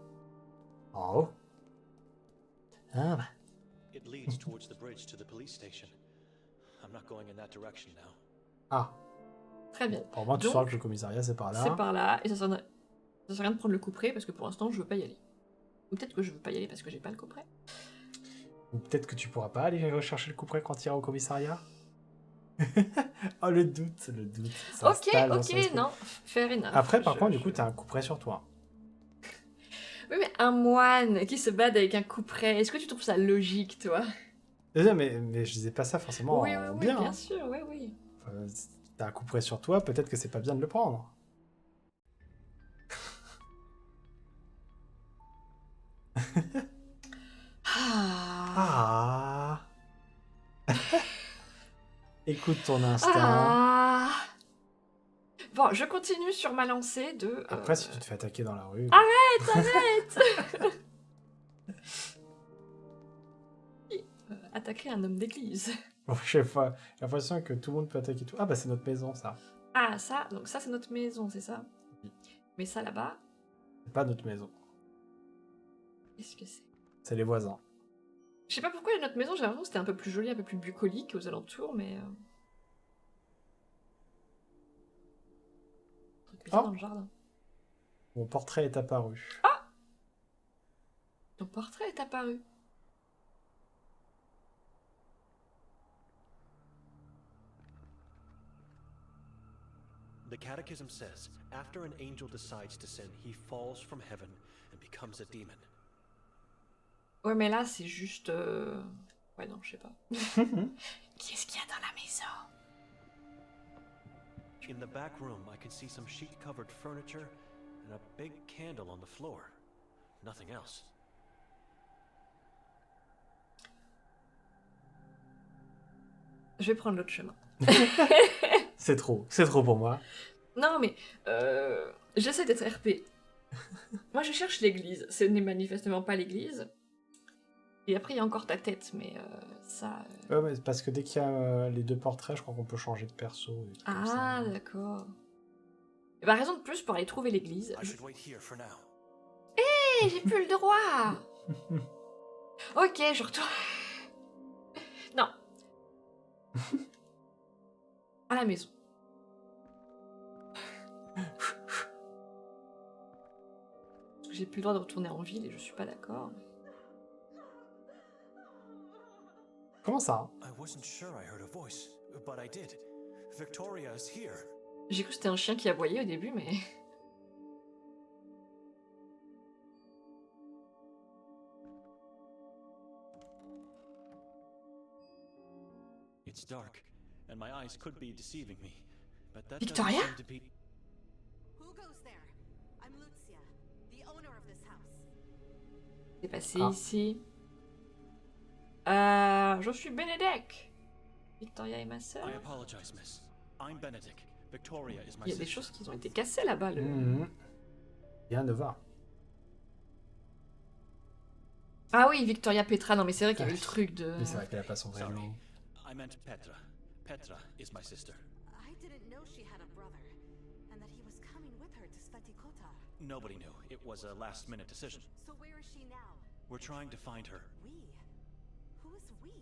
En haut. Ah bah. It leads towards the bridge to the police station. I'm not going in that direction now. Ah, Très bien. pour moi tu Donc, sauras que le commissariat c'est par là. C'est par là, et ça sert à rien de prendre le couperet parce que pour l'instant, je veux pas y aller. Ou peut-être que je veux pas y aller parce que j'ai pas le couperet. Ou peut-être que tu pourras pas aller rechercher le couperet quand tu iras au commissariat. Oh le doute, le doute. Ça Ok, s'installe dans son ok, esprit. non, fair enough. Après par contre du coup t'as un couperet sur toi. Oui, mais un moine qui se bat avec un couperet, est-ce que tu trouves ça logique, toi? Mais je disais pas ça forcément Oui, en oui, bien. bien hein. sûr, oui, oui. Si t'as un couperet sur toi, peut-être que c'est pas bien de le prendre. Ah. Écoute ton instinct. Ah. Bon, je continue sur ma lancée de... Après, si tu te fais attaquer dans la rue... Arrête. Attaquer un homme d'église. Bon, je sais pas, j'ai l'impression que tout le monde peut attaquer tout. Ah bah c'est notre maison, ça. Ah, ça, donc ça c'est notre maison, c'est ça? Oui. Mais ça là-bas... C'est pas notre maison. Qu'est-ce que c'est? C'est les voisins. Je sais pas pourquoi notre maison, j'ai l'impression que c'était un peu plus joli, un peu plus bucolique aux alentours, mais... Oh. Dans le jardin. Mon portrait est apparu. Ah! Ton portrait est apparu. The Catechism says, after an angel decides to sin, he falls from heaven and becomes a demon. Ouais, mais là, c'est juste... Ouais, non, je sais pas. Qu'est-ce qu'il y a dans la maison? In the back room, I can see some sheet-covered furniture and a big candle on the floor. Nothing else. Je vais prendre l'autre chemin. C'est trop pour moi. Non, mais j'essaie d'être RP. Moi, je cherche l'église. Ce n'est manifestement pas l'église. Et après, il y a encore ta tête, mais ça... Ouais, mais parce que dès qu'il y a les deux portraits, je crois qu'on peut changer de perso. Et tout comme ça. Ah, d'accord. Et bah, raison de plus pour aller trouver l'église. Hé, j'ai plus le droit. Ok, je retourne... Non. À la maison. J'ai plus le droit de retourner en ville et je suis pas d'accord. Comment ça? J'ai cru que c'était un chien qui aboyait au début, mais... It's dark, and my eyes could be deceiving me, but that Victoria? doesn't seem to be... Who goes there? I'm Lucia, the owner of this house. C'est passé ici. Je suis Benedek. Victoria est ma sœur. I apologize, miss. I'm Benedict. Victoria is my Il y a des sister. choses qui ont été cassées là-bas. Rien ne va. Ah oui, Victoria Petra. Non, mais c'est vrai qu'il y a eu le truc de... Mais c'est vrai qu'elle a pas son vrai Sorry. nom. I meant Petra. Petra is my sister. I didn't know she had a brother, and that he was coming with her to Sveti Kotar. Nobody knew. It was a last-minute decision. So where is she now? We're trying to find her. We? Who is we?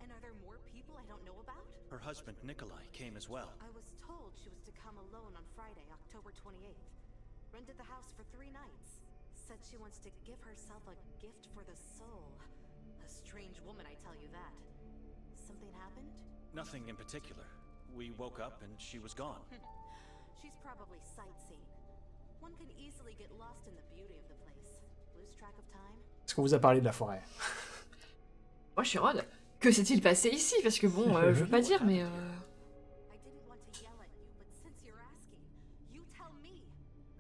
And are there more people I don't know about? Her husband, Nikolai, came as well. I was told she was to come alone on Friday, October 28th. Rented the house for 3 nights. Said she wants to give herself a gift for the soul. A strange woman, I tell you that. Something happened? Nothing in particular. We woke up and she was gone. She's probably sightseeing. One can easily get lost in the beauty of the place. Lose track of time. Est-ce qu'on vous a parlé de la forêt? Moi, je suis en mode... Que s'est-il passé ici? Parce que bon, je veux pas dire, mais... I didn't want to yell at you, but since you're asking, you tell me.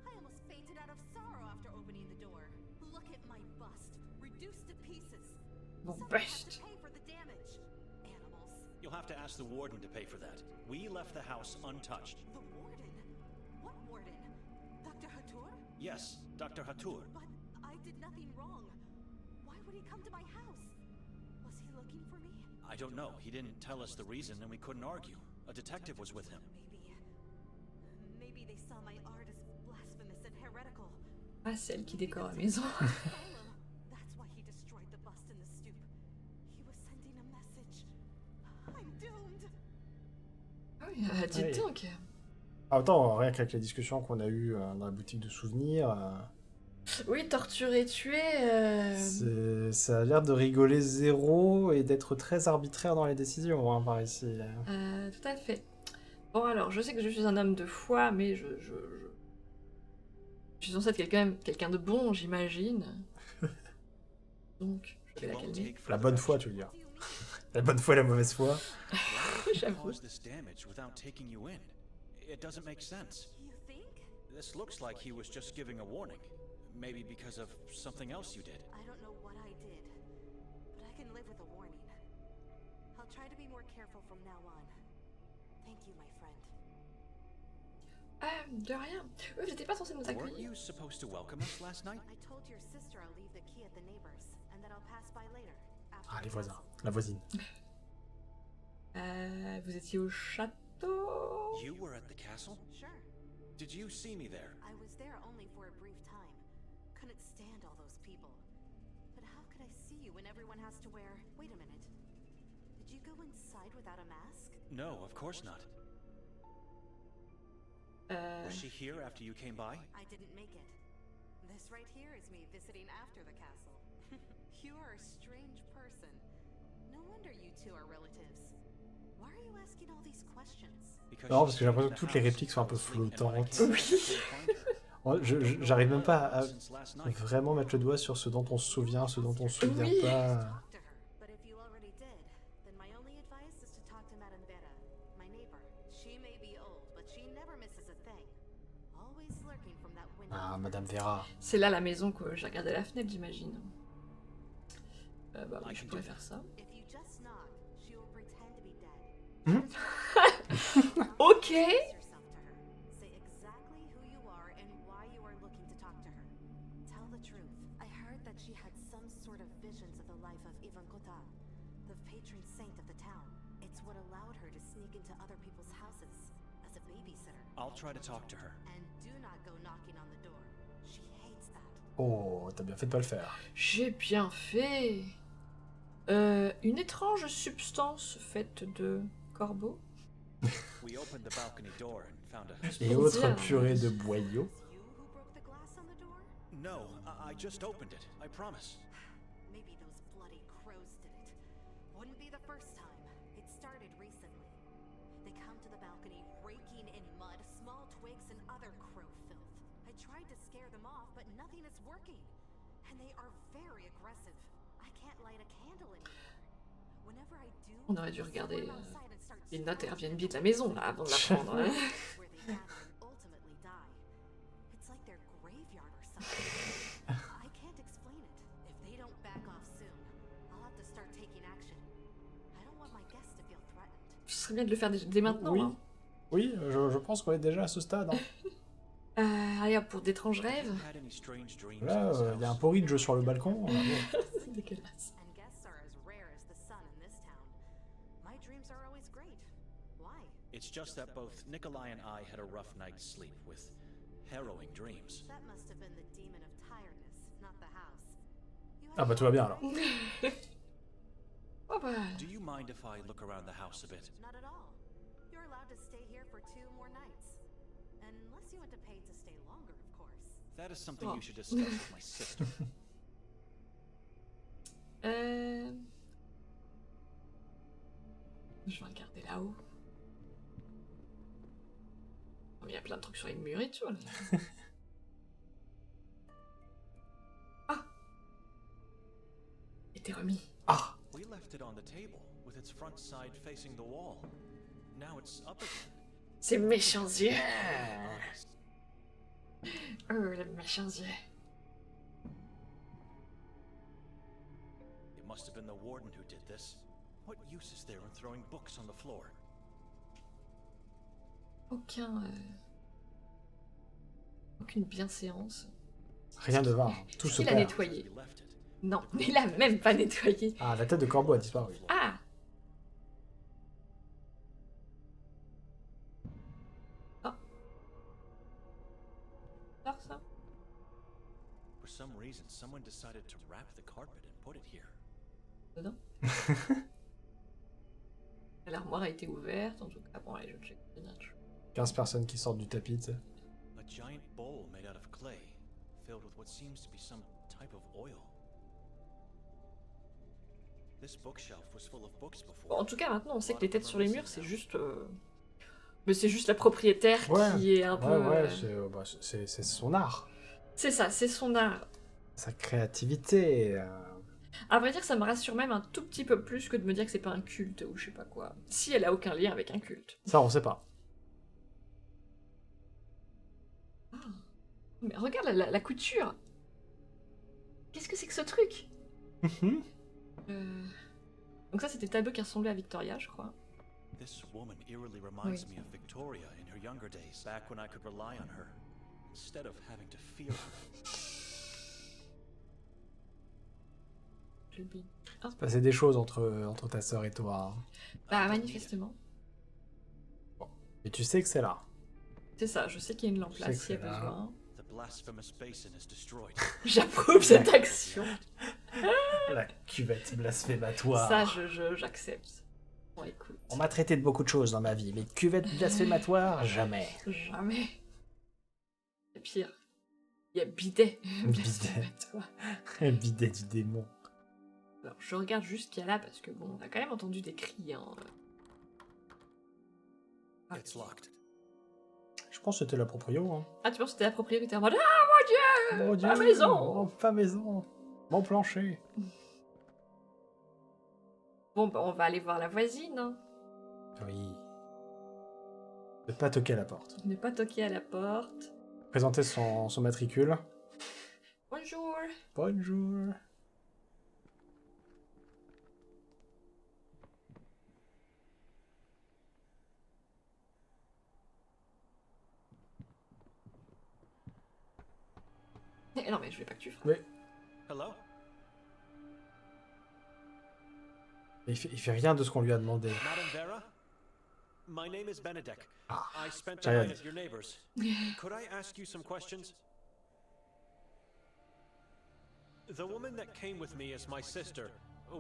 I almost fainted out of sorrow after opening the door. Look at my bust, reduced to pieces. Bon, Someone has bust. to pay for the damage. Animals. You'll have to ask the warden to pay for that. We left the house untouched. The warden? What warden? Dr. Hatur? Yes, Dr. Hatur. But I did nothing wrong. Why would he come to my house? Was he looking for me? I don't know. He didn't tell us the reason and we couldn't argue. A detective was with him. Maybe they saw my art as blasphemous and heretical. Ah, c'est elle qui décore la maison. That's why he destroyed the bust in the stoop. He was sending a message. I'm doomed. Ah oui, dis donc. Ah, autant, rien qu'avec la discussion qu'on a eue dans la boutique de souvenirs... Oui, torturer, tuer... Ça a l'air de rigoler zéro et d'être très arbitraire dans les décisions, hein, par ici. Tout à fait. Bon, alors, je sais que je suis un homme de foi, mais je suis censé être quelqu'un de bon, j'imagine. Donc, je vais la calmer. La bonne foi, tu veux dire. La bonne foi et la mauvaise foi. J'avoue. This damage without taking you in. It doesn't make sense. You think? This looks like he was just giving a warning. maybe because of something else you did. I don't know what I did, but I can live with a warning. I'll try to be more careful from now on. Thank you, my friend. De rien. Eux, j'étais pas censée nous Weren't accueillir. you supposed to welcome us last night? I told your sister I'll leave the key at the neighbors, and that I'll pass by later. Ah, les voisins. La voisine. Vous étiez au château? You were at the castle? Sure. Did you see me there? I was there only for a brief time. Couldn't stand all those people. But how could I see you when everyone has to wear... Wait a minute. Did you go inside without a mask? No, of course not. Was she here after you came by? I didn't make it. This right here is me visiting after the castle. You are a strange person. No wonder you two are relatives. Why are you asking all these questions? Non, parce que j'ai l'impression que toutes les répliques sont un peu flottantes. J'arrive même pas à vraiment mettre le doigt sur ce dont on se souvient, ce dont on se souvient pas. But if you already did, then my only advice is to talk to Naevyah, my neighbor. She may be old, but she never misses a thing. Always lurking from that window. Ah, Madame Vera. C'est là la maison que j'ai regardé à la fenêtre, j'imagine. Bah oui, je pourrais faire ça. If you just knock, she will pretend to be dead. Ok. Yourself to her. Say exactly who you are and why you are looking to talk to her. Tell the truth. I heard that she had some sort of visions of the life of Kotar, the patron saint of the town. It's what allowed her to sneak into other people's houses as a babysitter. I'll try to talk to her. And do not go knocking on the door. She hates that. Oh, t'as bien fait de pas le faire. J'ai bien fait. Une étrange substance faite de corbeaux. We opened the balcony door and found a... Et autre purée de boyaux. You who broke the glass on the door? No, I just opened it. I promise. Maybe those bloody crows did it. Wouldn't be the first time. It started recently. They come to the balcony raking in mud, small twigs, and other crow filth. I tried to scare them off, but nothing is working. And they are very aggressive. I can't light a candle anymore. Whenever I do, On aurait dû regarder they run outside and start les notes Airbnb de la maison là avant de la prendre. Hein. where they gather and ultimately die. It's like their graveyard or something. I can't explain it. If they don't back off soon, I'll have to start taking action. I don't want my guests to feel threatened. Ce serait bien de le faire dès maintenant. Oui, Hein. oui, je pense qu'on est déjà à ce stade. Hein. Allez hop, pour d'étranges rêves. Had any strange dreams Là, in this il y a un house? porridge sur le balcon. C'est dégueulasse. And guests are as rare as the sun in this town. My dreams are always great. Why? It's just that both Nikolai and I had a rough night's sleep with harrowing dreams. That must have been the demon of tiredness, not the house. You Ah have bah tout va bien alors. Oh bah. Do you mind if I look around the house a bit? Not at all. You're allowed to stay here for 2 more nights. Unless you want to pay to stay longer, of course. That is something you should discuss with my sister. Je vais regarder là-haut. Oh, il y a plein de trucs sur les murs et tout. Là. Ah. Il était remis. Ah. We left it on the table, with its front side facing the wall. Now it's up again. Ces méchants yeux. Les méchants yeux. It must have been the warden who did this. What use is there in throwing books on the floor? Aucune bienséance. Rien de vain. Tout se Il a perd. nettoyé. Non, il a même pas nettoyé. Ah, la tête de corbeau a disparu. Ah. Oh. Alors ça. For some reason, someone decided to wrap the carpet and put it here. Dedans. L'armoire a été ouverte, en tout cas. Bon, allez, je check. 15 personnes qui sortent du tapis, tu sais. A giant bowl made out of clay, filled with what seems to be some type of oil. This bookshelf was full of books before. Bon, en tout cas, maintenant, on sait que les têtes sur les murs, c'est juste... Mais c'est juste la propriétaire qui est un peu... Ouais, c'est son art. C'est ça, c'est son art. Sa créativité. À vrai dire, ça me rassure même un tout petit peu plus que de me dire que c'est pas un culte ou je sais pas quoi. Si elle a aucun lien avec un culte. Ça, on sait pas. Ah. Mais regarde la couture. qu'est-ce que c'est que ce truc? Donc ça, c'était le tableau qui ressemblait à Victoria, je crois. This woman eerily reminds me of Victoria in her younger days, back when I could rely on her, instead of having to fear her. Il se passait des choses entre ta sœur et toi. Hein. Bah, manifestement. Bon. Et tu sais que c'est là. C'est ça, je sais qu'il y a une lampe là s'il y a besoin. J'approuve cette action. La cuvette blasphématoire. Ça, j'accepte. Bon, écoute. On m'a traité de beaucoup de choses dans ma vie, mais cuvette blasphématoire, jamais. Jamais. Et pire, il y a bidet. Bidet du démon. Alors, je regarde juste ce qu'il y a là, parce que bon, on a quand même entendu des cris. Hein. It's locked. Je pense que c'était la proprio. Hein. Ah, tu penses que c'était la propriété en mode ah mon dieu, ma maison, ma maison, mon plancher. Bon, bah, on va aller voir la voisine. Hein. Oui. Ne pas toquer à la porte. Ne pas toquer à la porte. Présenter son matricule. Bonjour. Bonjour. Non mais je voulais pas que tu fasses. Oui. Hello? Il fait rien de ce qu'on lui a demandé. Madame Vera? My name is Benedek. I spent the Tired. night at your neighbor's. Could I ask you some questions? The woman that came with me is my sister.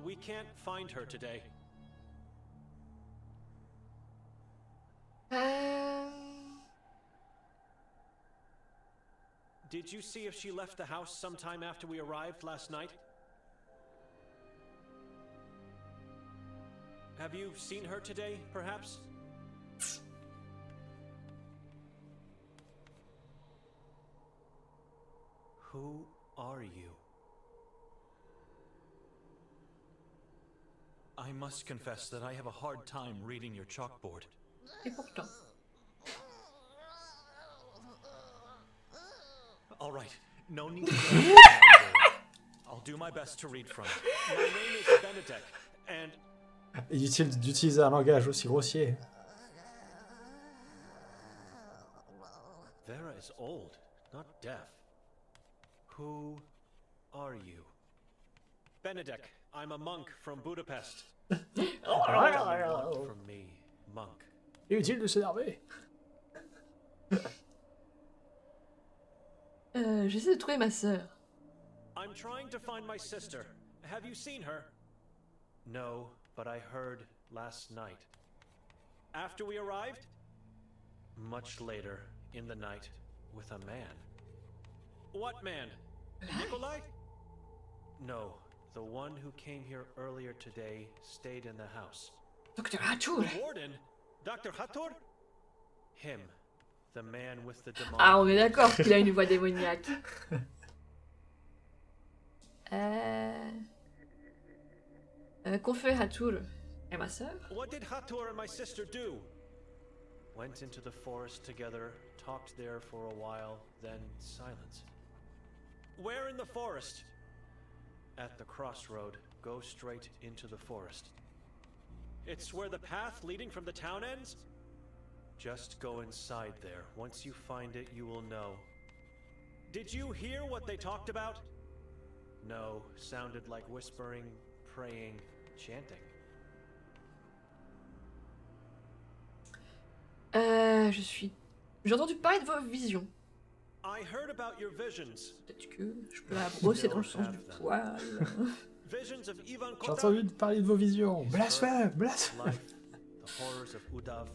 We can't find her today. Did you see if she left the house sometime after we arrived last night? Have you seen her today, perhaps? Who are you? I must confess that I have a hard time reading your chalkboard. Et pourtant. All right, no need to I'll do my best to read from it. My name is Benedek, and... Inutile d'utiliser un langage aussi grossier. Vera is old, not deaf. Who are you? Benedek, I'm a monk from Budapest. From me, monk. Inutile de s'énerver. J'essaie de trouver ma sœur. I'm trying to find my sister. Have you seen her? No, but I heard last night. After we arrived? Much later, in the night, with a man. What man? Nikolai? No, the one who came here earlier today stayed in the house. Dr. Hatur. The warden? Dr. Hatur? Him. The man with the demon. Ah, on est d'accord qu'il a une voix démoniaque. Qu'ont fait Hatur et ma sœur? What did Hatur and my sister do? Went into the forest together, talked there for a while, then silence. Where in the forest? At the crossroad, go straight into the forest. It's where the path leading from the town ends? Just go inside there. Once you find it, you will know. Did you hear what they talked about? No, sounded like whispering, praying, chanting. J'ai entendu parler de vos visions. I heard about your visions. Peut-être que je peux la brosser dans le sens du poil. Visions of Ivan J'ai Kotar. entendu parler de vos visions. Blasphème, blasphème. Life, the horrors of Udav,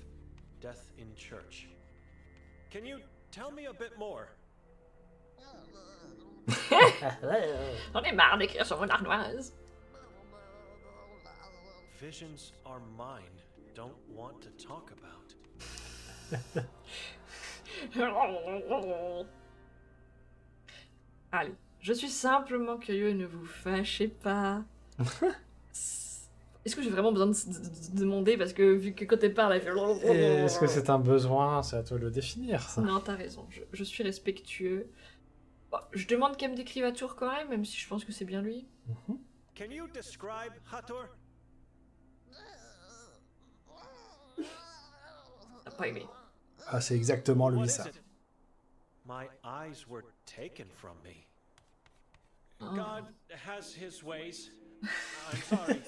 death in church. Can you tell me a bit more? J'en ai marre d'écrire sur mon ardoise. Visions are mine. Don't want to talk about. Allez, je suis simplement curieux, ne vous fâchez pas. Est-ce que j'ai vraiment besoin de demander parce que vu que quand elle parle, elle fait... Est-ce que c'est un besoin? C'est à toi de le définir, ça. Non, t'as raison, je suis respectueux. Bon, je demande qu'elle me décrive Hathor quand même si je pense que c'est bien lui. Can you describe Hathor? T'as pas aimé. Ah, c'est exactement lui, What ça. is it? My eyes were taken from me. Oh. God has his ways. I'm sorry.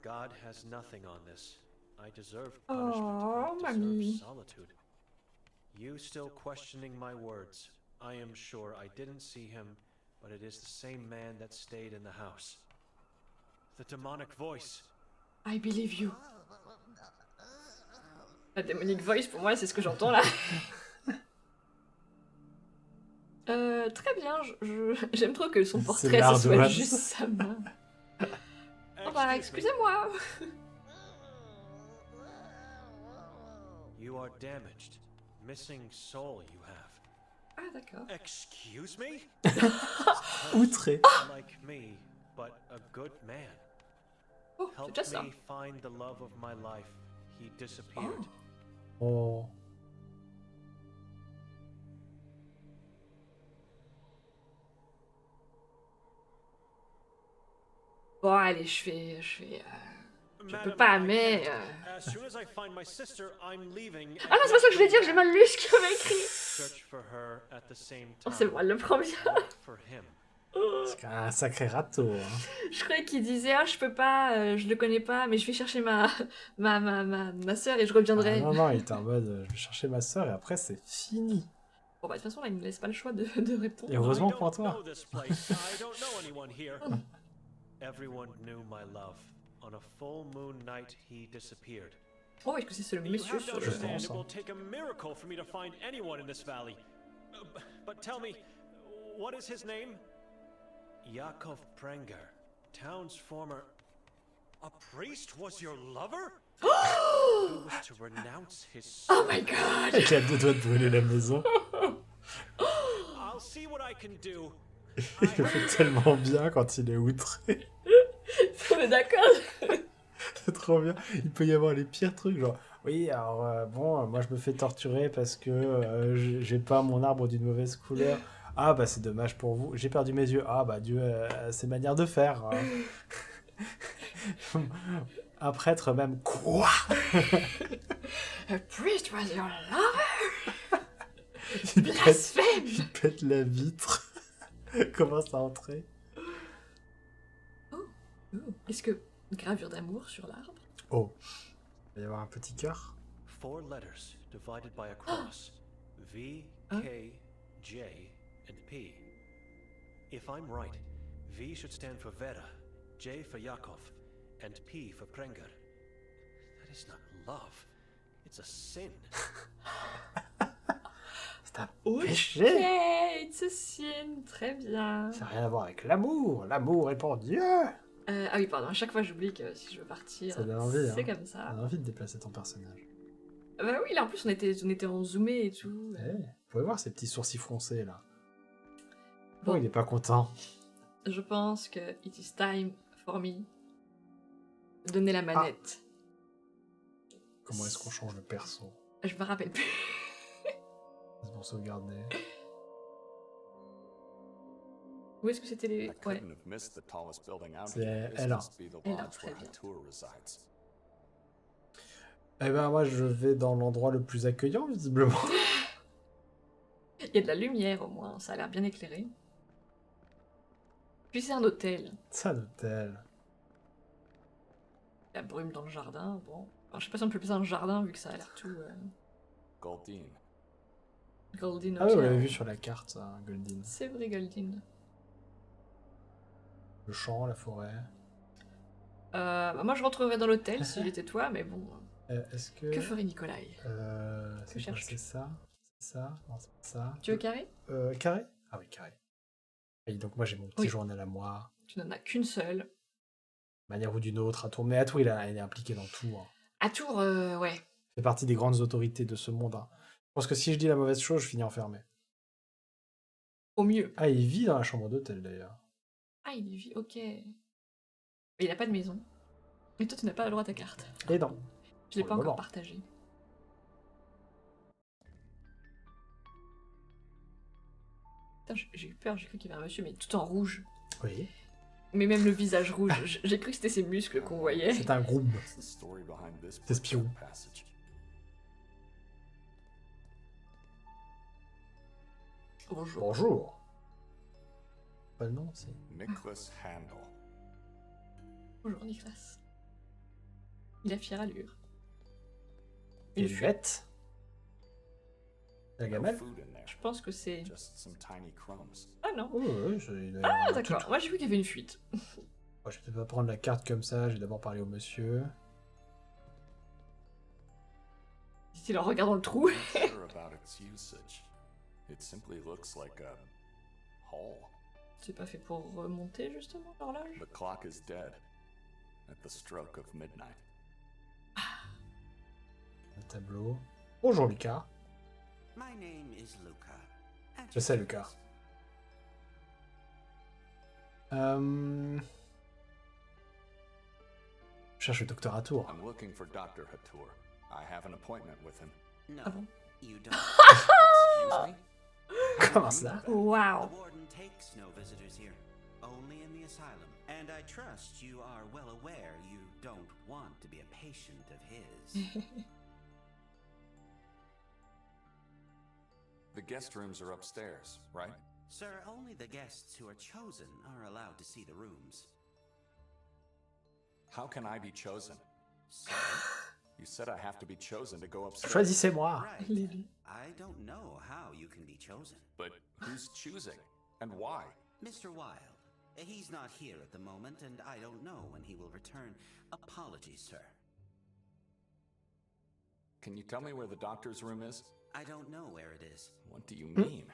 God has nothing on this. I deserve punishment. Oh, I deserve mamie. solitude. You still questioning my words. I am sure I didn't see him, but it is the same man that stayed in the house. The demonic voice. I believe you. La démonique voice, pour moi, c'est ce que j'entends là. Très bien, j'aime trop que son portrait, ce soit juste sa main. Oh bah, excusez-moi. You are damaged. Missing soul you have. Ah, d'accord. Excuse me? Outré. Like me, but a good man. Oh, c'est Helped déjà ça. me find the love of my life. He disappeared. Oh. Bon, allez, je je peux pas, mais... As soon as I find my sister, I'm leaving. Ah non, c'est pas ça que je voulais dire, j'ai mal lu ce qu'il avait écrit. Search for her at the same Oh, time. c'est bon, elle le prend bien. Look for him. C'est un sacré râteau. Hein. Je croyais qu'il disait, ah, je peux pas, je le connais pas, mais je vais chercher ma sœur et je reviendrai. Ah, non, il était en mode, je vais chercher ma soeur et après c'est fini. Bon, bah, de toute façon, là, il ne laisse pas le choix de répondre. Et heureusement I pour don't toi. know this place. I don't know anyone here. Everyone knew my love. On a full moon night, he disappeared. Oh, est-ce que c'est le You monsieur have to sur le... understand, pense, it hein. will take a miracle for me to find anyone in this valley. But tell me, what is his name? Yakov Prenger, town's former... A priest was your lover? Who was to renounce his Oh soul? my god. Il a deux doigts de brûler la maison. I'll see what I can do. Il le fait tellement bien quand il est outré. On est d'accord. C'est trop bien. Il peut y avoir les pires trucs, genre... Oui, alors, bon, moi je me fais torturer parce que j'ai pas mon arbre d'une mauvaise couleur. Ah, bah c'est dommage pour vous. J'ai perdu mes yeux. Ah, bah Dieu, c'est manière de faire. Hein. Un prêtre même. Quoi? A priest was your lover. Il Blasphème. pète la vitre. Commence à entrer. Oh. Est-ce que gravure d'amour sur l'arbre? Oh. Il va y avoir un petit cœur. 4 letters divided by a cross. V, K, J, and P. If I'm right, V should stand for Vera, J for Yakov, and P for Prenger. That is not love. It's a sin. C'est un Ok, péché. it's a sin. Très bien. Ça n'a rien à voir avec l'amour. L'amour est pour Dieu. Ah oui, pardon, à chaque fois j'oublie que si je veux partir, Ça donne envie, c'est hein. comme ça. On a envie de déplacer ton personnage. Bah oui, là en plus on était en zoomé et tout. Vous pouvez voir ces petits sourcils froncés là. Bon. Oh, il est pas content. Je pense que it is time for me de donner la manette. Comment est-ce qu'on change le perso? Je me rappelle plus. C'est pour sauvegarder. Où est-ce que c'était les... I Ouais. couldn't have missed the tallest building out C'est here. This Ella. must be the Ella, lodge très where bien. Hathor resides. Eh ben moi je vais dans l'endroit le plus accueillant visiblement. Il y a de la lumière au moins, ça a l'air bien éclairé. Puis c'est un hôtel. C'est un hôtel. La brume dans le jardin, bon. Alors, je sais pas si on peut appeler ça un jardin vu que ça a l'air tout... Goldin. Goldin, Ah oui, on ok. l'avait vu sur la carte, ça, Goldin. C'est vrai, Goldin. Le champ, la forêt. Bah, moi je rentrerais dans l'hôtel si j'étais toi, mais bon... Est-ce que... Que ferait Nikolai? C'est quoi, cherches-tu? c'est ça? C'est ça? Non, c'est pas ça. Tu veux carré? Carré? Ah oui, carré. Et donc moi j'ai mon petit Oui. journal à moi. Tu n'en as qu'une seule. De manière ou d'une autre, à tour. Mais à tour, il est impliqué dans tout. Hein. À Tours, ouais. Il fait partie des grandes autorités de ce monde. Hein. Je pense que si je dis la mauvaise chose, je finis enfermé. Au mieux. Ah, il vit dans la chambre d'hôtel d'ailleurs. Ah, il y vit, ok. Mais il n'a pas de maison. Et toi, tu n'as pas le droit à ta carte. Et non. Je l'ai Pour pas le encore moment. partagée. J'ai eu peur, j'ai cru qu'il y avait un monsieur, mais tout en rouge. Oui. Mais même le visage rouge, j'ai cru que c'était ses muscles qu'on voyait. C'est un groom. C'est Spirou. Bonjour. Bonjour. Pas le nom, c'est... Nicholas Handel. Bonjour Nicolas. Il a fière allure. Une fête. La gamelle. Je pense que c'est... Just some tiny crumbs. Ah non. Oh, ouais, Ah d'accord, moi j'ai vu qu'il y avait une fuite. Moi, je vais peut-être pas prendre la carte comme ça, je vais d'abord parler au monsieur. Dit-il en regardant le trou. Sure about its usage. It simply looks like a hole. C'est pas fait pour remonter justement l'horloge? The clock is dead at the stroke of midnight. Un tableau. Bonjour Lucas. My name is Luca. Je sais Lucas. Je cherche le docteur Atour. I'm looking for Dr. Hatour. I have an appointment with him. No, Ah bon? you don't. Excuse me? Comment ça? Waouh. The warden takes no visitors here, only in the asylum. And I trust you are well aware you don't want to be a patient of his. The guest rooms are upstairs, right? Sir, only the guests who are chosen are allowed to see the rooms. How can I be chosen? Sir? You said I have to be chosen to go upstairs. Choisissez-moi. Right. I don't know how you can be chosen. But who's choosing? And why? Mr. Wilde. He's not here at the moment, and I don't know when he will return. Apologies, sir. Can you tell me where the doctor's room is? I don't know where it is. What do you mean?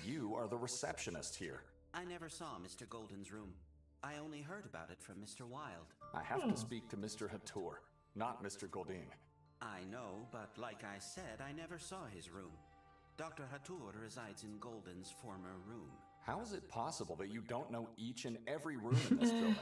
You are the receptionist here. I never saw Mr. Goldin's room. I only heard about it from Mr. Wilde. I have to speak to Mr. Hatour, not Mr. Goldin. I know, but like I said, I never saw his room. Dr. Hatour resides in Goldin's former room. How is it possible that you don't know each and every room in this building?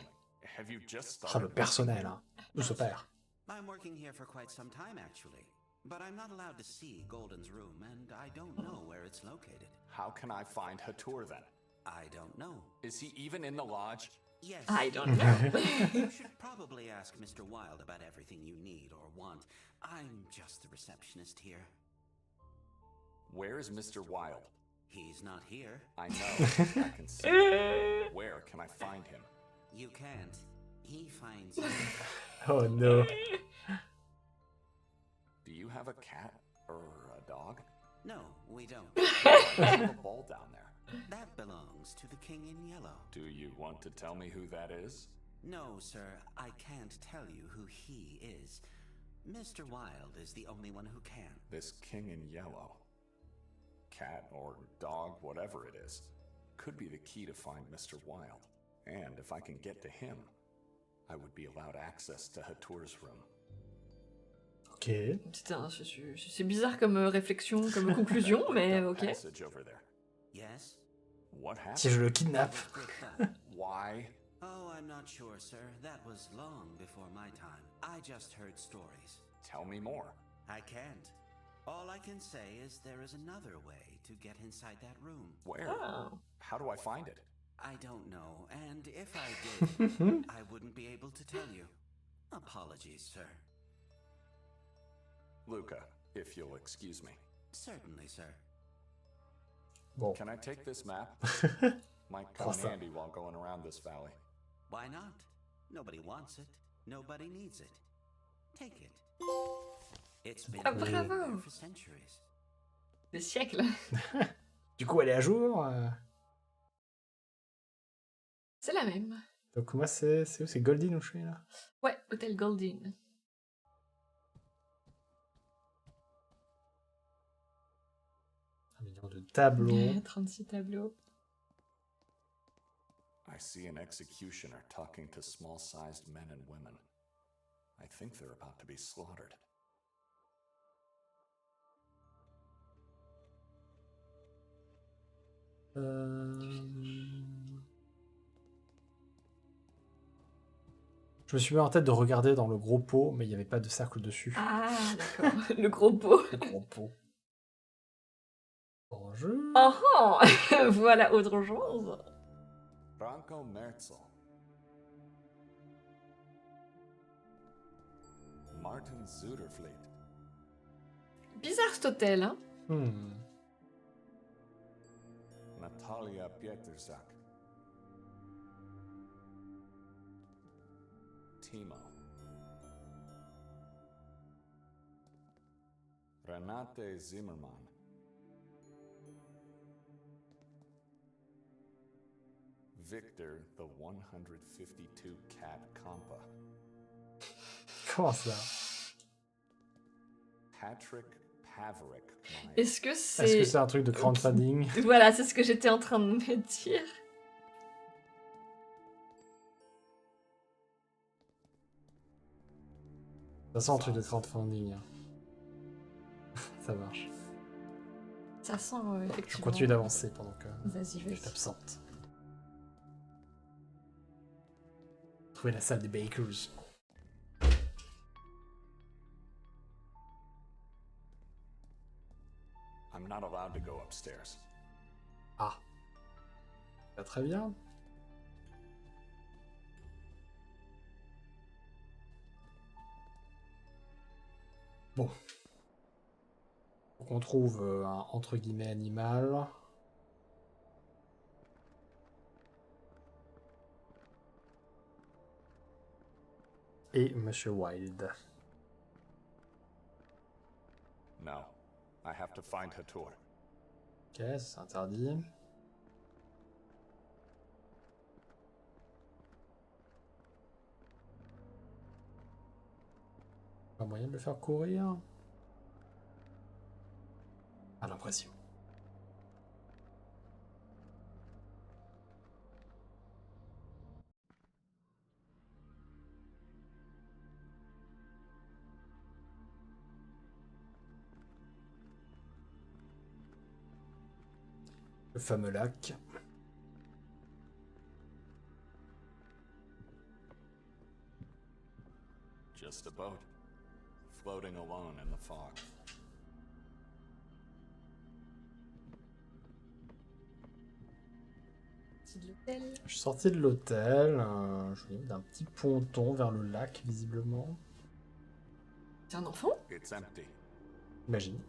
Have you just Ah, started? le personnel, hein. D'où ce père. I'm working here for quite some time, actually. But I'm not allowed to see Goldin's room, and I don't know where it's located. How can I find Hatour then? I don't know. Is he even in the lodge? Yes. I don't know. You should probably ask Mr. Wilde about everything you need or want. I'm just the receptionist here. Where is Mr. Wilde? He's not here. I know. I can see him. Where can I find him? You can't. He finds you. Oh no. Do you have a cat or a dog? No, we don't. I have a ball down there. That belongs to the King in Yellow. Do you want to tell me who that is? No, sir, I can't tell you who he is. Mr. Wilde is the only one who can. This king in yellow. Cat or dog, whatever it is, could be the key to find Mr. Wilde. And if I can get to him, I would be allowed access to Hatour's room. Ok. C'est bizarre comme réflexion, comme conclusion, mais ok. Passage over there. Yes? What happened? Si je le kidnappe. Why? Oh, I'm not sure, sir. That was long before my time. I just heard stories. Tell me more. I can't. All I can say is there is another way to get inside that room. Where? Oh. How do I find it? I don't know, and if I did, I wouldn't be able to tell you. Apologies, sir. Luca, if you'll excuse me. Certainly, sir. Bon. Can I take this map? Might come in Awesome. handy while going around this valley. Why not? Nobody wants it. Nobody needs it. Take it. It's been Ah, there bravo. for centuries. Des siècles. Du coup, elle est à jour. C'est la même. Donc moi, c'est où? C'est Goldin où je suis là? Ouais, hôtel Goldin. Un million de tableaux. 36 tableaux. I see an executioner talking to small-sized men and women. I think they're about to be slaughtered. Je me suis mis en tête de regarder dans le gros pot, mais il n'y avait pas de cercle dessus. Ah, d'accord. Le gros pot. Le gros pot. Bon, jeu. Oh oh. Voilà autre chose. Branko Merzel. Martin Zuderfleet. Bizarre cet hôtel, hein. Natalia Pieterzak. Timo. Renate Zimmermann. Victor, the 152 cat Compa. Comment ça? Patrick Paverick. Est-ce que Est-ce que c'est un truc de crowdfunding? Voilà, c'est ce que j'étais en train de me dire. Ça sent un truc de crowdfunding. Hein. Ça marche. Ça sent effectivement. Je continue d'avancer pendant que Vas-y. je t'absente. Trouver la salle des Bakers. I'm not allowed to go upstairs. Ah. Pas très bien. Bon. Faut qu'on trouve un entre guillemets animal. Et Monsieur Wilde. No, I have to find Hatur. Ok, c'est interdit. Pas moyen de le faire courir. À l'impression. Le fameux lac. Just a boat, floating alone in the fog. Je suis sorti de l'hôtel, je viens d'un petit ponton vers le lac, visiblement. C'est un enfant? It's empty. Imagine.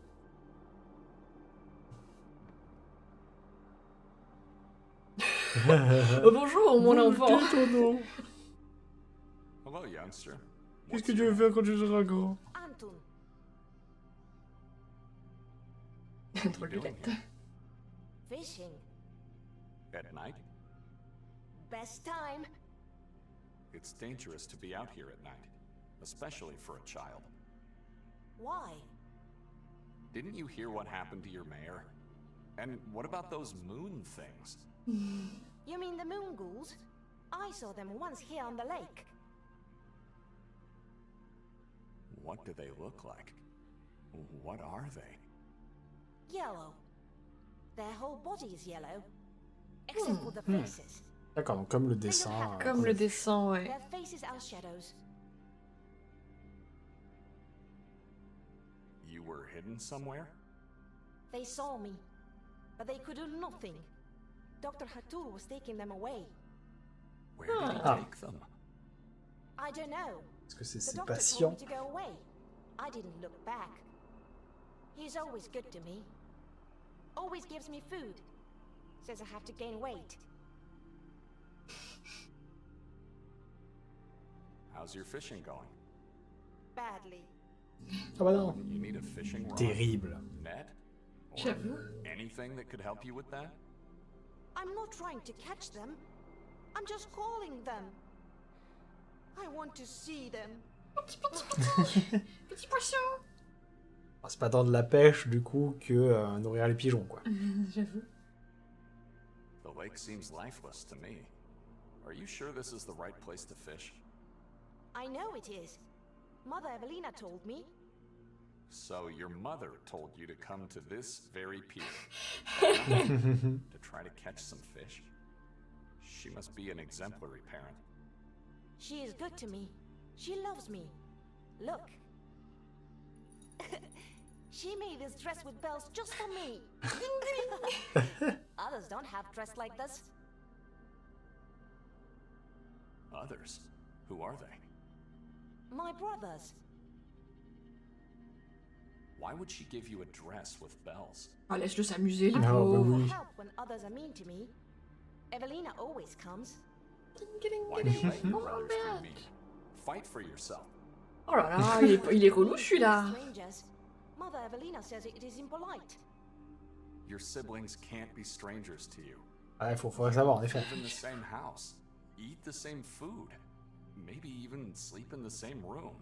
Oh, bonjour, mon enfant. Hello, youngster. Qu'est-ce que tu veux faire quand tu seras grand? Anton, Trop de lunettes. fishing. At night? Best time. It's dangerous to be out here at night, especially for a child. Why? Didn't you hear what happened to your mayor? And what about those moon things? You mean the moon ghouls? I saw them once here on the lake. What do they look like? What are they? Yellow. Their whole body is yellow, except for the faces. D'accord, donc comme le dessin. Comme le dessin, ouais. Their faces are shadows. You were hidden somewhere? They saw me, but they could do nothing. Dr. Hatur was taking them away. Where did he Ah. take them? I don't know. Est-ce que c'est The ses doctor patients? told me to go away. I didn't look back. He's always good to me. Always gives me food. Says I have to gain weight. How's your fishing going? Badly. Ah bah non. You need a fishing rod? Terrible. Net? Or J'avoue. anything that could help you with that? I'm not trying to catch them. I'm just calling them. I want to see them. Petit poisson. Ah, c'est pas tant de la pêche du coup que nourrir les pigeons quoi. J'avoue. The lake seems lifeless to me. Are you sure this is the right place to fish? I know it is. Mother Evelina told me. So your mother told you to come to this very pier to try to catch some fish? She must be an exemplary parent. She is good to me. She loves me. Look. She made this dress with bells just for me. Ding, ding, have dressed like this. Others? Who are they? My brothers. Why would she give you a dress with bells? Ah, laisse-le s'amuser, les Ah, bah pauvres. oui. Help when others are mean to me. Evelina always comes. Why do you let your brothers be mean? Fight for yourself. Oh là là, il est relou celui-là. Strangers. Mother Evelina says it is impolite. Your siblings can't be strangers to you. Ouais, faudrait savoir, en effet. Live in the same house. Eat the same food. Maybe even sleep in the same room.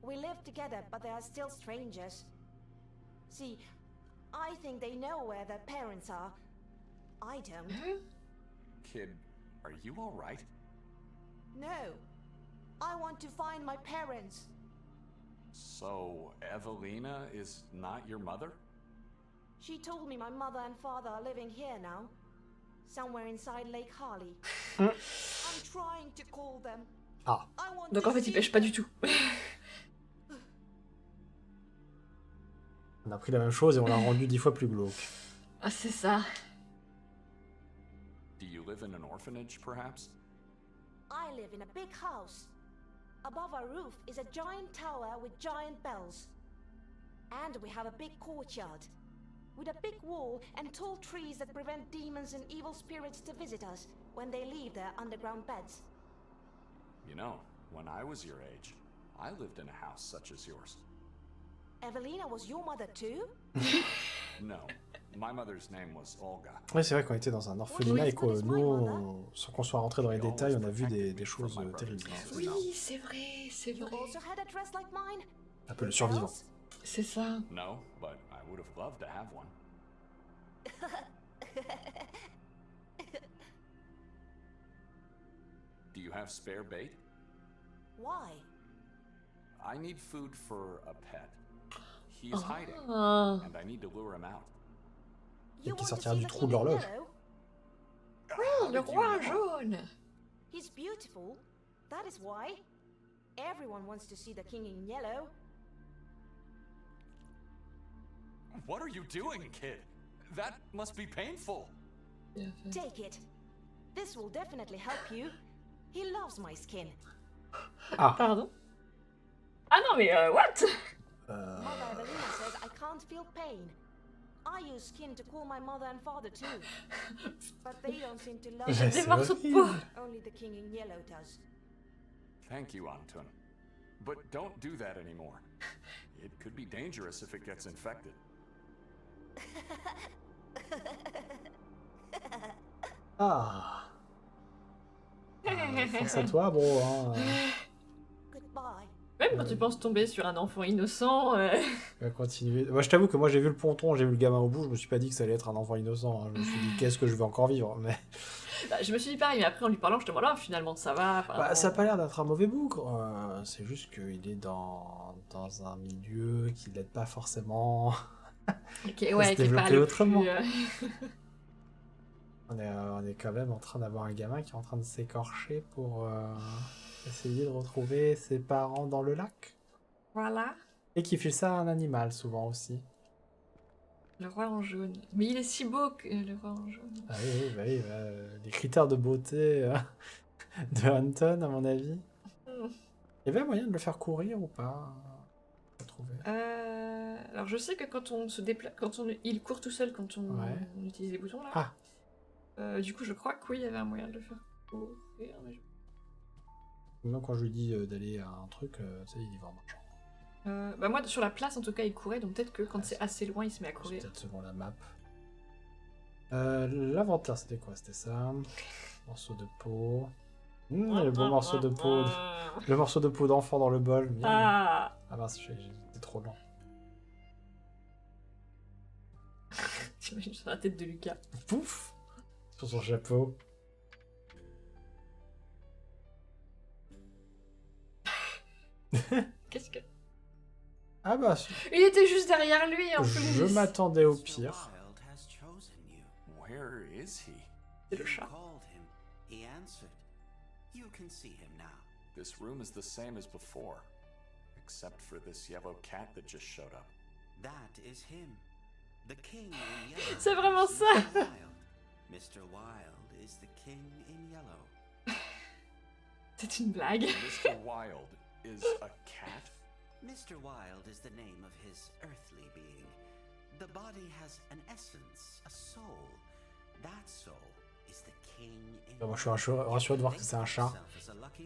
We live together, but they are still strangers. See, I think they know where their parents are. I don't. Kid, are you alright? No. I want to find my parents. So, Evelina is not your mother? She told me my mother and father are living here now. Somewhere inside Lake Harley. I'm trying to call them. Ah. I want Donc to en fait, il see pêche pas them. du tout. On a pris la même chose et on l'a rendu 10 fois plus glauque. Ah, c'est ça. Do you live in an orphanage, perhaps? I live in a big house. Above our roof is a giant tower with giant bells. And we have a big courtyard. With a big wall and tall trees that prevent demons and evil spirits to visit us when they leave their underground beds. You know, when I was your age, I lived in a house such as yours. Evelina was your mother too? No, my mother's name was Olga. Ouais, c'est vrai qu'on était dans un orphelinat et que nous, sans qu'on soit rentré dans les détails, on a vu des choses terribles. Oui, c'est vrai, c'est You vrai. also had a dress like mine? Un peu le survivant. C'est ça. No, but I would have loved to have one. Do you have spare bait? Why? I need food for a pet. He's hiding, Ah. and I need to lure him out. You qui want to sortira see du the trou king de in l'horloge. yellow? Oui, le roi jaune. He's beautiful. That is why. Everyone wants to see the king in yellow. What are you doing, kid? That must be painful. Take it. This will definitely help you. He loves my skin. Pardon. Ah non, mais what? Mother Evelina says I can't feel pain. I use skin to cool my mother and father too. But they don't seem to love Mais it. Des c'est morceaux de peau. horrible. Only the king in yellow does. Thank you, Anton. But don't do that anymore. It could be dangerous if it gets infected. Ah. Face à toi, bro. Hein. Goodbye. Même quand tu penses tomber sur un enfant innocent. On va continuer. Moi, je t'avoue que moi, j'ai vu le ponton, j'ai vu le gamin au bout, je me suis pas dit que ça allait être un enfant innocent. Hein. Je me suis dit, qu'est-ce que je vais encore vivre, mais... Bah, je me suis dit pareil, mais après en lui parlant, je te demande, finalement, ça va. Bah, ça a pas l'air d'être un mauvais bougre. C'est juste qu'il est dans un milieu qui l'aide pas forcément. Ok, ouais, qui est pas développer le autrement. plus, On est quand même en train d'avoir un gamin qui est en train de s'écorcher pour essayer de retrouver ses parents dans le lac. Voilà. Et qui fait ça à un animal, souvent aussi. Le roi en jaune. Mais il est si beau, que le roi en jaune. Ah oui, les critères de beauté de Anton, à mon avis. Il y avait un moyen de le faire courir ou pas? Alors je sais que quand on se déplace, il court tout seul quand on utilise les boutons là. Ah. Du coup je crois que oui, il y avait un moyen de le faire courir. Mais Même quand je lui dis d'aller à un truc, tu sais, il y va en marchant. bah moi sur la place en tout cas il courait, donc peut-être que quand c'est assez loin il se met à courir. Peut-être selon la map. L'inventaire c'était quoi? C'était ça. Morceau de peau. Le beau morceau de peau. Le morceau de peau d'enfant dans le bol. Miam. Ah mince, j'étais trop lent. T'imagines sur la tête de Lucas. Pouf. Sur son chapeau. Qu'est-ce que... Ah bah... Il était juste derrière lui en plus. Je m'attendais au pire. Where is he? C'est le chat. He answered. You can see him now. This room is the same as before, except for this yellow cat that just showed up. That is him. The king in yellow. C'est vraiment ça. Mr. Wild is the king in yellow. C'est une blague. Mr. Wild is a cat? Mr. Wild is the name of his earthly being. The body has an essence, a soul. That soul is the king in Moi, je suis rassuré de voir que c'est un chat.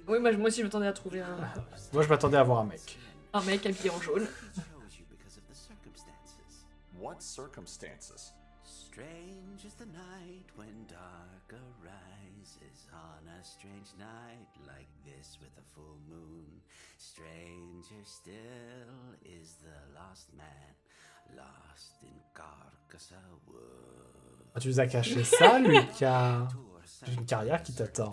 Oui, moi aussi, je m'attendais à trouver un... Moi, je m'attendais à voir un mec. Un mec habillé en jaune. What circumstances? Strange is the night when dark arises on a strange night like this with a full moon. Stranger still is the lost man, lost in Carcassonne Wood. Ah, tu nous as caché ça, Lucas? J'ai une carrière qui t'attend.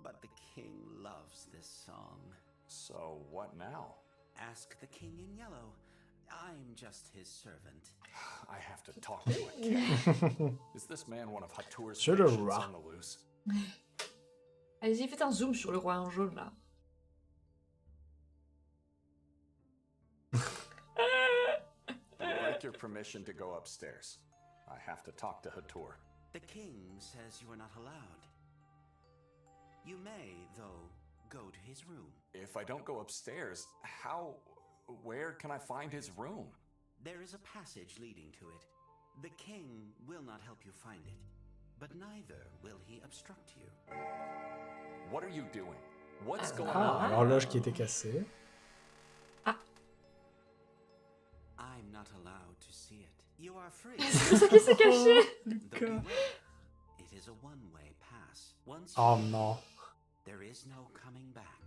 But the king loves this song. So what now? Ask the king in yellow. I'm just his servant. I have to talk to a cat. Is this man one of Hatur's Sur le patients roi. on the loose? Allez-y, faites un zoom sur le roi en jaune, là. I'd like your permission to go upstairs. I have to talk to Hatur. The king says you are not allowed. You may, though, go to his room. If I don't go upstairs, where can I find his room? There is a passage leading to it. The king will not help you find it, but neither will he obstruct you. What are you doing? What's going Ah, on? l'horloge qui était cassée. I'm not allowed to see it. You are free. C'est ça qui s'est caché. Lucas. It is a one-way pass. Once Oh you- non. There is no coming back.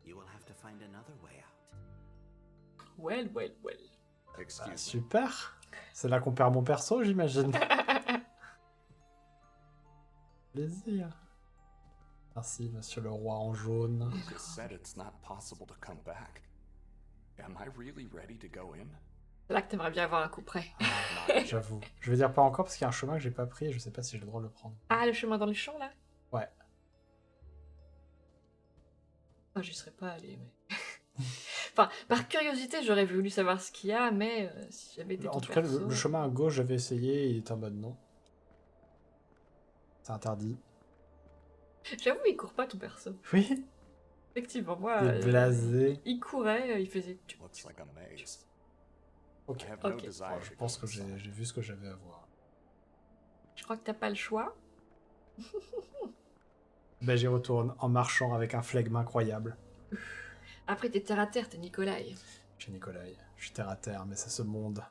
You will have to find another way out. Well. Excuse Ah, me. super. C'est là qu'on perd mon perso, j'imagine. Plaisir. Merci, monsieur le roi en jaune. Lucas said it's not possible to come back. Am I really ready to go in? C'est là que t'aimerais bien avoir un coup près. J'avoue. Je veux dire pas encore parce qu'il y a un chemin que j'ai pas pris et je sais pas si j'ai le droit de le prendre. Ah, le chemin dans les champs, là? Ouais. Ah, j'y serais pas allée, mais... Enfin, par curiosité, j'aurais voulu savoir ce qu'il y a, mais si j'avais été En ton tout cas, perso... le chemin à gauche, j'avais essayé, il est en mode non. C'est interdit. J'avoue, il court pas, ton perso. Oui. Effectivement, moi... Il est blasé. il courait, il faisait... Looks like a maze. Ok. I have no Ok. desire Bon, to je go pense que j'ai inside. vu ce que j'avais à voir. Je crois que t'as pas le choix. Ben, j'y retourne en marchant avec un flegme incroyable. Après, t'es terre à terre, t'es Nikolai. Chez Nikolai. Je suis terre à terre, mais c'est ce monde.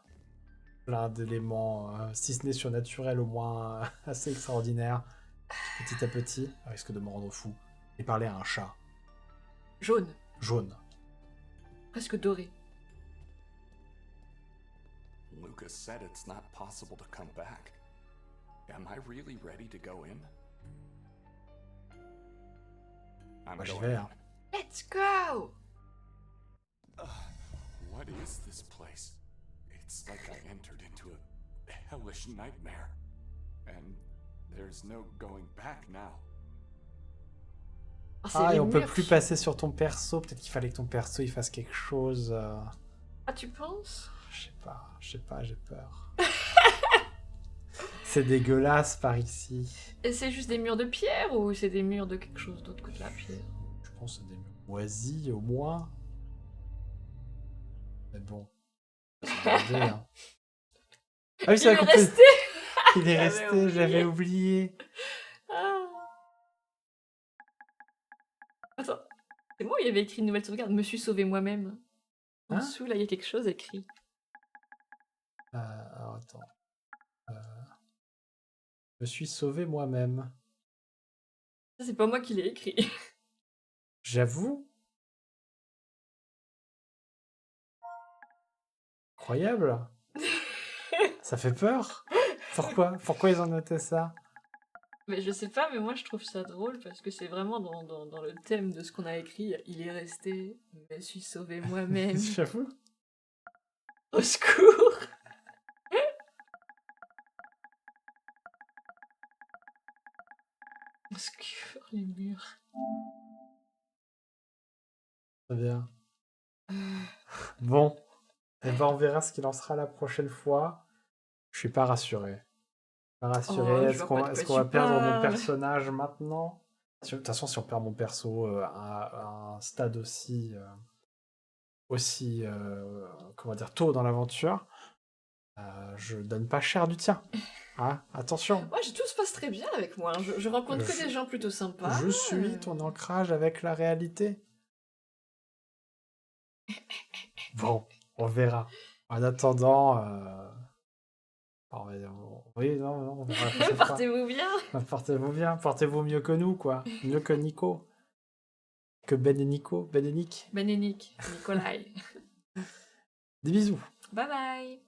Plein d'éléments, si ce n'est surnaturels, au moins assez extraordinaires. Petit à petit, ça risque de me rendre fou. Et parler à un chat. Jaune, Jaune. presque doré. Lucas said it's not possible to come back. Am I really ready to go in? I'm Moi, j'y going vais, in. hein. Let's go! What is this place? It's like I entered into a hellish nightmare. And there's no going back now. Oh, c'est Ah, les et on peut murs. plus passer sur ton perso. Peut-être qu'il fallait que ton perso il fasse quelque chose. Ah, tu penses? Je sais pas, j'ai peur. C'est dégueulasse par ici. Et c'est juste des murs de pierre ou c'est des murs de quelque chose d'autre que de la pierre? Je pense que c'est des murs moisis au moins. Mais bon. C'est manger, hein. Ah oui, Il c'est est à côté. resté! Il est J'avais resté, oublié. j'avais oublié. Ah. Attends, c'est moi où il y avait écrit une nouvelle sauvegarde? Me suis sauvé moi-même. En Hein? dessous, là, il y a quelque chose écrit. Alors attends. Je me suis sauvé moi-même. Ça, c'est pas moi qui l'ai écrit. J'avoue. Incroyable. Ça fait peur. Pourquoi ils ont noté ça? Mais je sais pas, mais moi je trouve ça drôle parce que c'est vraiment dans le thème de ce qu'on a écrit. Il est resté, me suis sauvé moi-même. J'avoue. Au secours! Au secours, les murs. Très bien. Bon. Eh ben, on verra ce qu'il en sera la prochaine fois. Je suis pas rassuré. Rassuré, est-ce qu'on va perdre mon parles. personnage maintenant? De toute façon, si on perd mon perso à un stade aussi comment dire, tôt dans l'aventure, je donne pas cher du tien. Hein, attention. Moi, tout se passe très bien avec moi. Je rencontre que des gens plutôt sympas. Je suis ton ancrage avec la réalité. Bon, on verra. En attendant, oui, non, on verra la prochaine fois. Portez-vous bien. Portez-vous bien, portez-vous mieux que nous, quoi. Mieux que Nico. Que Ben et Nico, Ben et Nick. Ben et Nick, Nikolai. Des bisous. Bye bye.